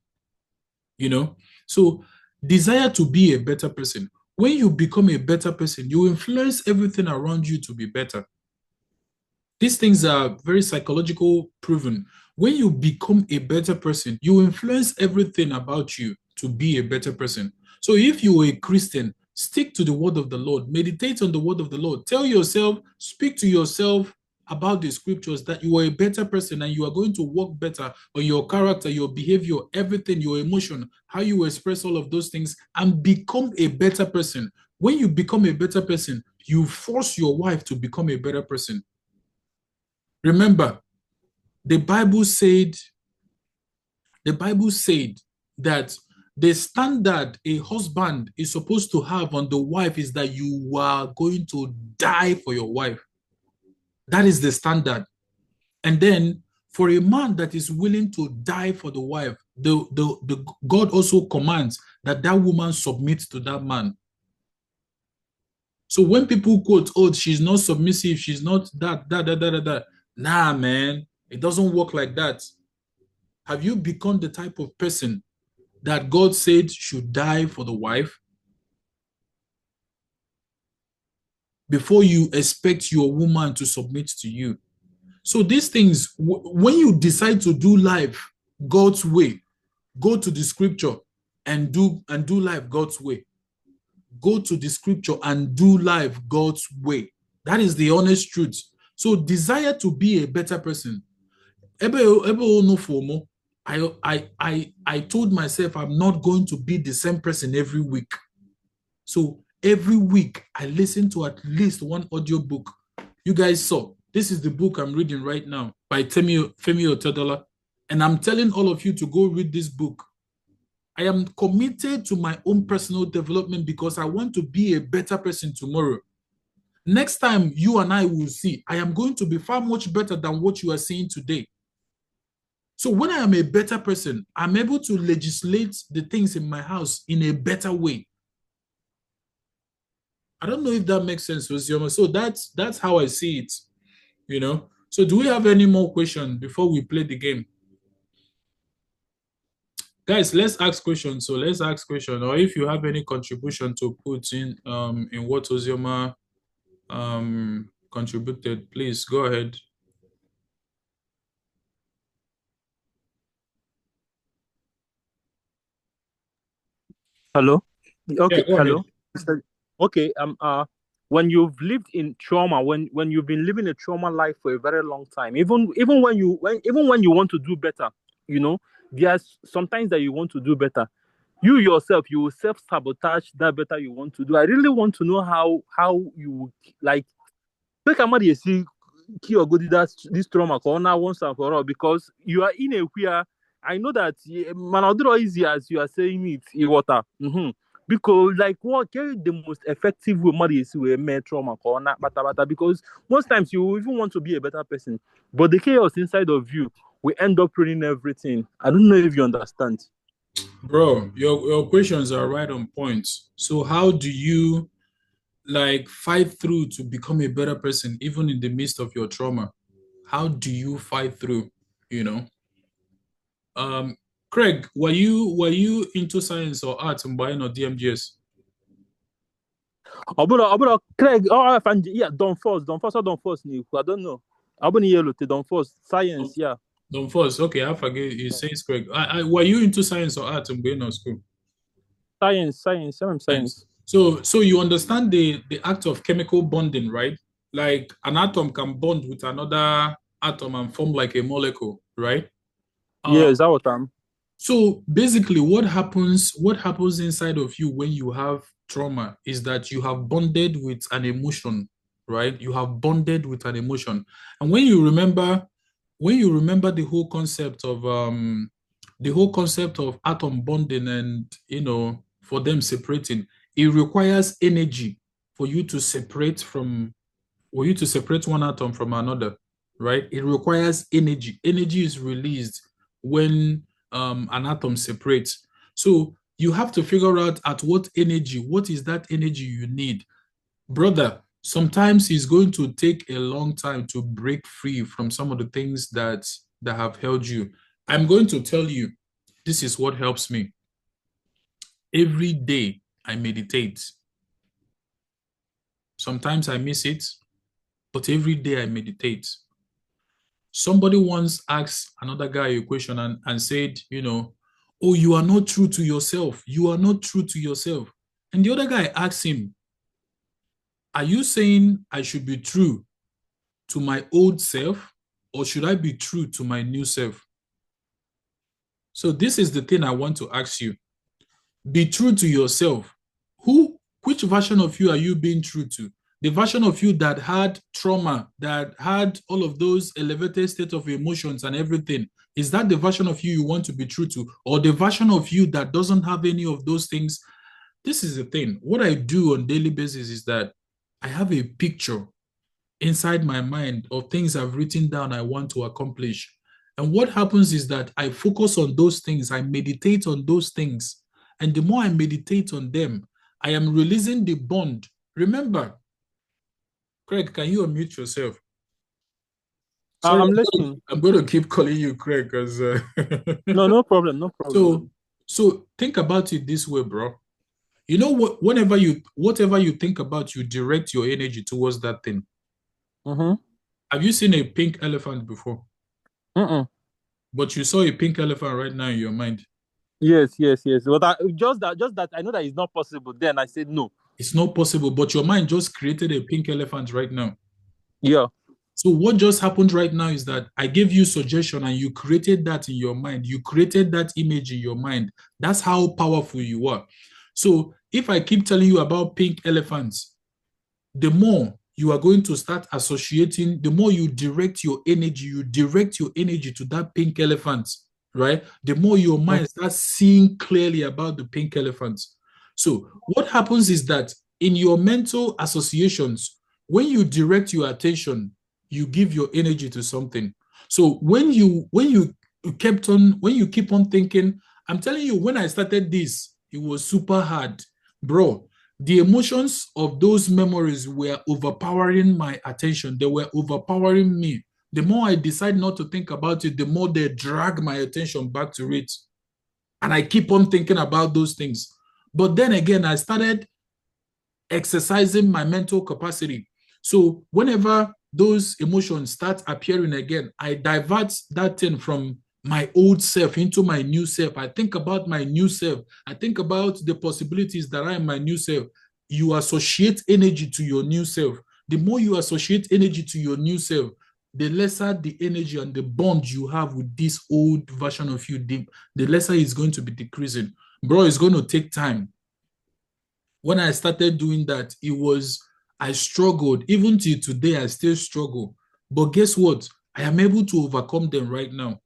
Speaker 3: You know, so desire to be a better person. When you become a better person, you influence everything around you to be better. These things are very psychological proven. When you become a better person, you influence everything about you to be a better person. So if you are a Christian, stick to the word of the Lord, meditate on the word of the Lord, tell yourself, speak to yourself about the scriptures that you are a better person and you are going to work better on your character, your behavior, everything, your emotion, how you express all of those things, and become a better person. When you become a better person, you force your wife to become a better person. Remember, the Bible said that the standard a husband is supposed to have on the wife is that you are going to die for your wife. That is the standard. And then for a man that is willing to die for the wife, the God also commands that that woman submits to that man. So when people quote, oh, she's not submissive, she's not that. Nah, man, it doesn't work like that. Have you become the type of person that God said should die for the wife? Before you expect your woman to submit to you. So these things, when you decide to do life God's way, go to the scripture and do life God's way. Go to the scripture and do life God's way. That is the honest truth. So desire to be a better person. I told myself I'm not going to be the same person every week. So every week I listen to at least one audio book. You guys saw, this is the book I'm reading right now by Femi Otedola. And I'm telling all of you to go read this book. I am committed to my own personal development because I want to be a better person tomorrow. Next time you and I will see, I am going to be far much better than what you are seeing today. So when I am a better person, I'm able to legislate the things in my house in a better way. I don't know if that makes sense, Osioma. So that's how I see it, you know. So do we have any more questions before we play the game? Guys, let's ask questions. So let's ask questions. Or if you have any contribution to put in what Osioma contributed, please go ahead.
Speaker 10: Hello? Okay,
Speaker 3: Yeah, go
Speaker 10: hello.
Speaker 3: ahead.
Speaker 10: Okay, when you've lived in trauma, when you've been living a trauma life for a very long time, even when you want to do better, you know, there's sometimes that you want to do better. You yourself, you will self-sabotage that better you want to do. I really want to know how you like take somebody see or go this trauma corner once and for all, because you are in a where I know that man easy as you are saying it water. Because like what the most effective way somebody is with trauma corner because most times you even want to be a better person, but the chaos inside of you will end up ruining everything. I don't know if you understand.
Speaker 3: Bro, your questions are right on point. So how do you like fight through to become a better person even in the midst of your trauma? How do you fight through, you know? Craig, were you into science or art and buying or DMGS?
Speaker 10: Craig, yeah, don't force, I don't know. Yellow don't force science, yeah.
Speaker 3: Don't force. Okay, I forget. It says Craig. Were you into science or art and going to school?
Speaker 10: Science.
Speaker 3: So you understand the act of chemical bonding, right? Like an atom can bond with another atom and form like a molecule, right?
Speaker 10: Yeah, is that what I'm?
Speaker 3: So basically, what happens inside of you when you have trauma is that you have bonded with an emotion, right? You have bonded with an emotion, and when you remember the whole concept of atom bonding and for them separating, it requires energy for you to separate one atom from another, right? It requires energy. Energy is released when an atom separates. So you have to figure out what is that energy you need. Brother, sometimes it's going to take a long time to break free from some of the things that have held you. I'm going to tell you, this is what helps me. Every day I meditate. Sometimes I miss it, but every day I meditate. Somebody once asked another guy a question and said, oh, you are not true to yourself. You are not true to yourself. And the other guy asked him, are you saying I should be true to my old self, or should I be true to my new self? So this is the thing I want to ask you. Be true to yourself. Which version of you are you being true to? The version of you that had trauma, that had all of those elevated state of emotions and everything. Is that the version of you want to be true to? Or the version of you that doesn't have any of those things? This is the thing. What I do on a daily basis is that I have a picture inside my mind of things I've written down I want to accomplish. And what happens is that I focus on those things, I meditate on those things. And the more I meditate on them, I am releasing the bond. Remember, Craig, can you unmute yourself? Sorry,
Speaker 10: I'm listening.
Speaker 3: I'm going to keep calling you Craig because...
Speaker 10: No problem, no problem.
Speaker 3: So think about it this way, bro. You know what? Whatever you think about, you direct your energy towards that thing.
Speaker 10: Mm-hmm.
Speaker 3: Have you seen a pink elephant before?
Speaker 10: Mm-mm.
Speaker 3: But you saw a pink elephant right now in your mind.
Speaker 10: Yes. But just that I know that it's not possible. Then I said no.
Speaker 3: It's not possible, but your mind just created a pink elephant right now.
Speaker 10: Yeah.
Speaker 3: So what just happened right now is that I gave you suggestion and you created that in your mind. You created that image in your mind. That's how powerful you are. So if I keep telling you about pink elephants, the more you are going to start associating, the more you direct your energy to that pink elephant, right? The more your mind starts seeing clearly about the pink elephants. So what happens is that in your mental associations, when you direct your attention, you give your energy to something. So when you keep on thinking, I'm telling you, when I started this, it was super hard, bro. The emotions of those memories were overpowering my attention. They were overpowering me. The more I decide not to think about it, the more they drag my attention back to it. And I keep on thinking about those things. But then again, I started exercising my mental capacity. So whenever those emotions start appearing again, I divert that thing from my old self into my new self. I think about my new self. I think about the possibilities that are in my new self. You associate energy to your new self. The more you associate energy to your new self, the lesser the energy and the bond you have with this old version of you, the lesser it's going to be decreasing. Bro, it's going to take time. When I started doing that, I struggled. Even till today, I still struggle. But guess what? I am able to overcome them right now.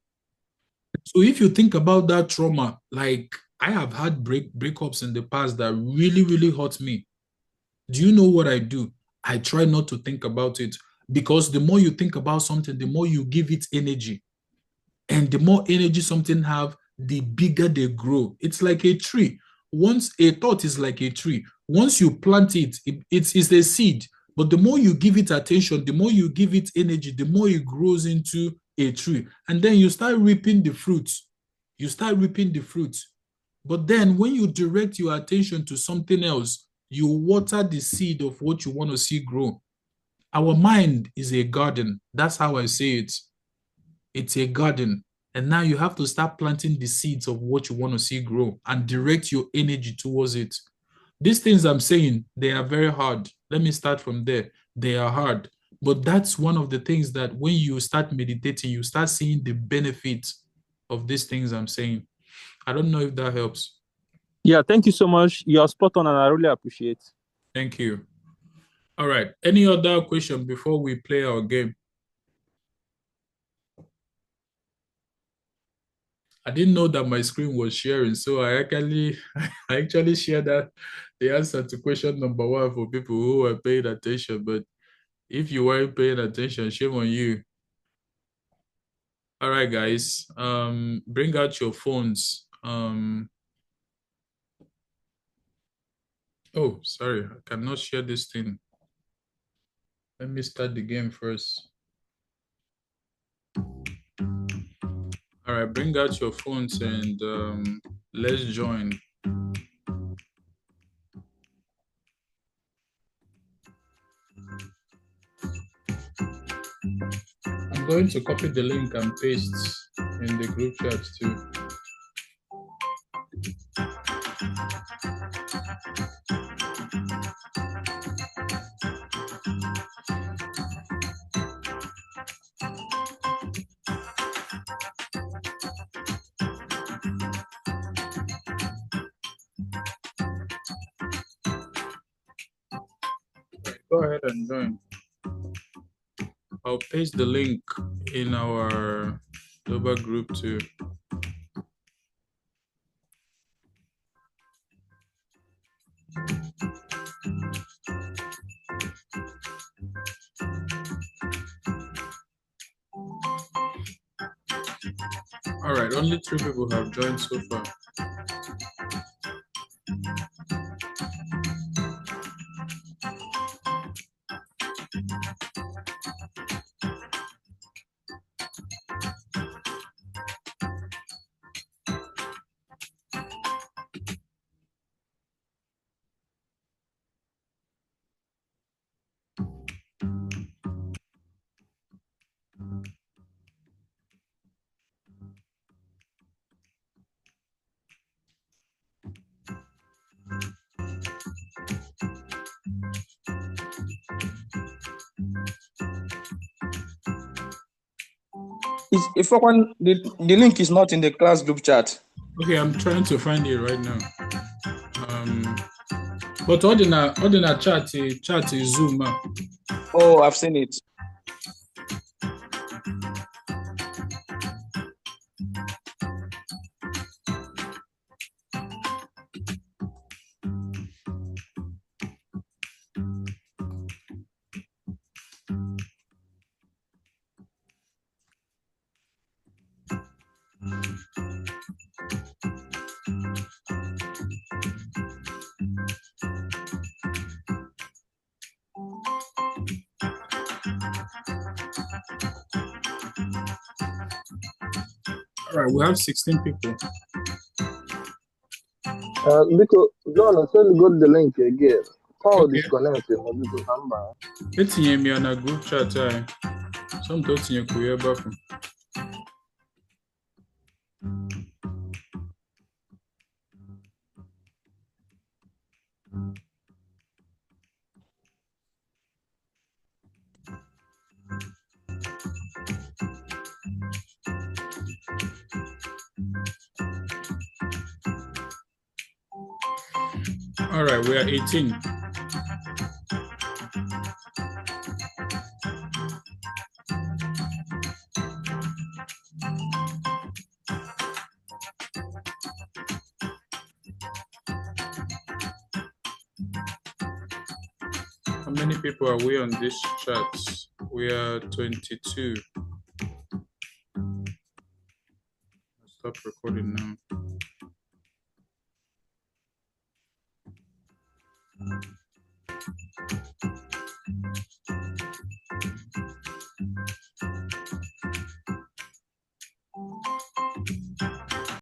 Speaker 3: So if you think about that trauma, like I have had breakups in the past that really, really hurt me. Do you know what I do? I try not to think about it, because the more you think about something, the more you give it energy. And the more energy something have, the bigger they grow. It's like a tree. Once a thought is like a tree, once you plant it, it's a seed. But the more you give it attention, the more you give it energy, the more it grows into a tree. And then you start reaping the fruits. You start reaping the fruits. But then when you direct your attention to something else, you water the seed of what you want to see grow. Our mind is a garden. That's how I say it. It's a garden. And now you have to start planting the seeds of what you want to see grow and direct your energy towards it. These things I'm saying, they are very hard. Let me start from there. They are hard. But that's one of the things that when you start meditating, you start seeing the benefits of these things I'm saying. I don't know if that helps.
Speaker 10: Yeah, thank you so much. You're spot on and I really appreciate.
Speaker 3: Thank you. All right. Any other question before we play our game? I didn't know that my screen was sharing, so I actually shared the answer to question number 1 for people who were paying attention. But if you weren't paying attention, shame on you. All right, guys. Bring out your phones. Oh, sorry, I cannot share this thing. Let me start the game first. All right, bring out your phones and let's join. I'm going to copy the link and paste in the group chat too. Go ahead and join. I'll paste the link in our DOBA group too. All right, only 3 people have joined so far.
Speaker 5: If the link is not in the class group chat.
Speaker 3: Okay, I'm trying to find it right now. But ordinary chat is Zoom.
Speaker 5: Oh, I've seen it.
Speaker 3: All right, we have 16 people.
Speaker 2: Because John, send go the link again. Call
Speaker 3: Okay.
Speaker 2: disconnected. Because I'm
Speaker 3: It's in me on a group chat. Some thoughts in your career back. All right, we are 18. How many people are we on this chat? We are 22. Stop recording now.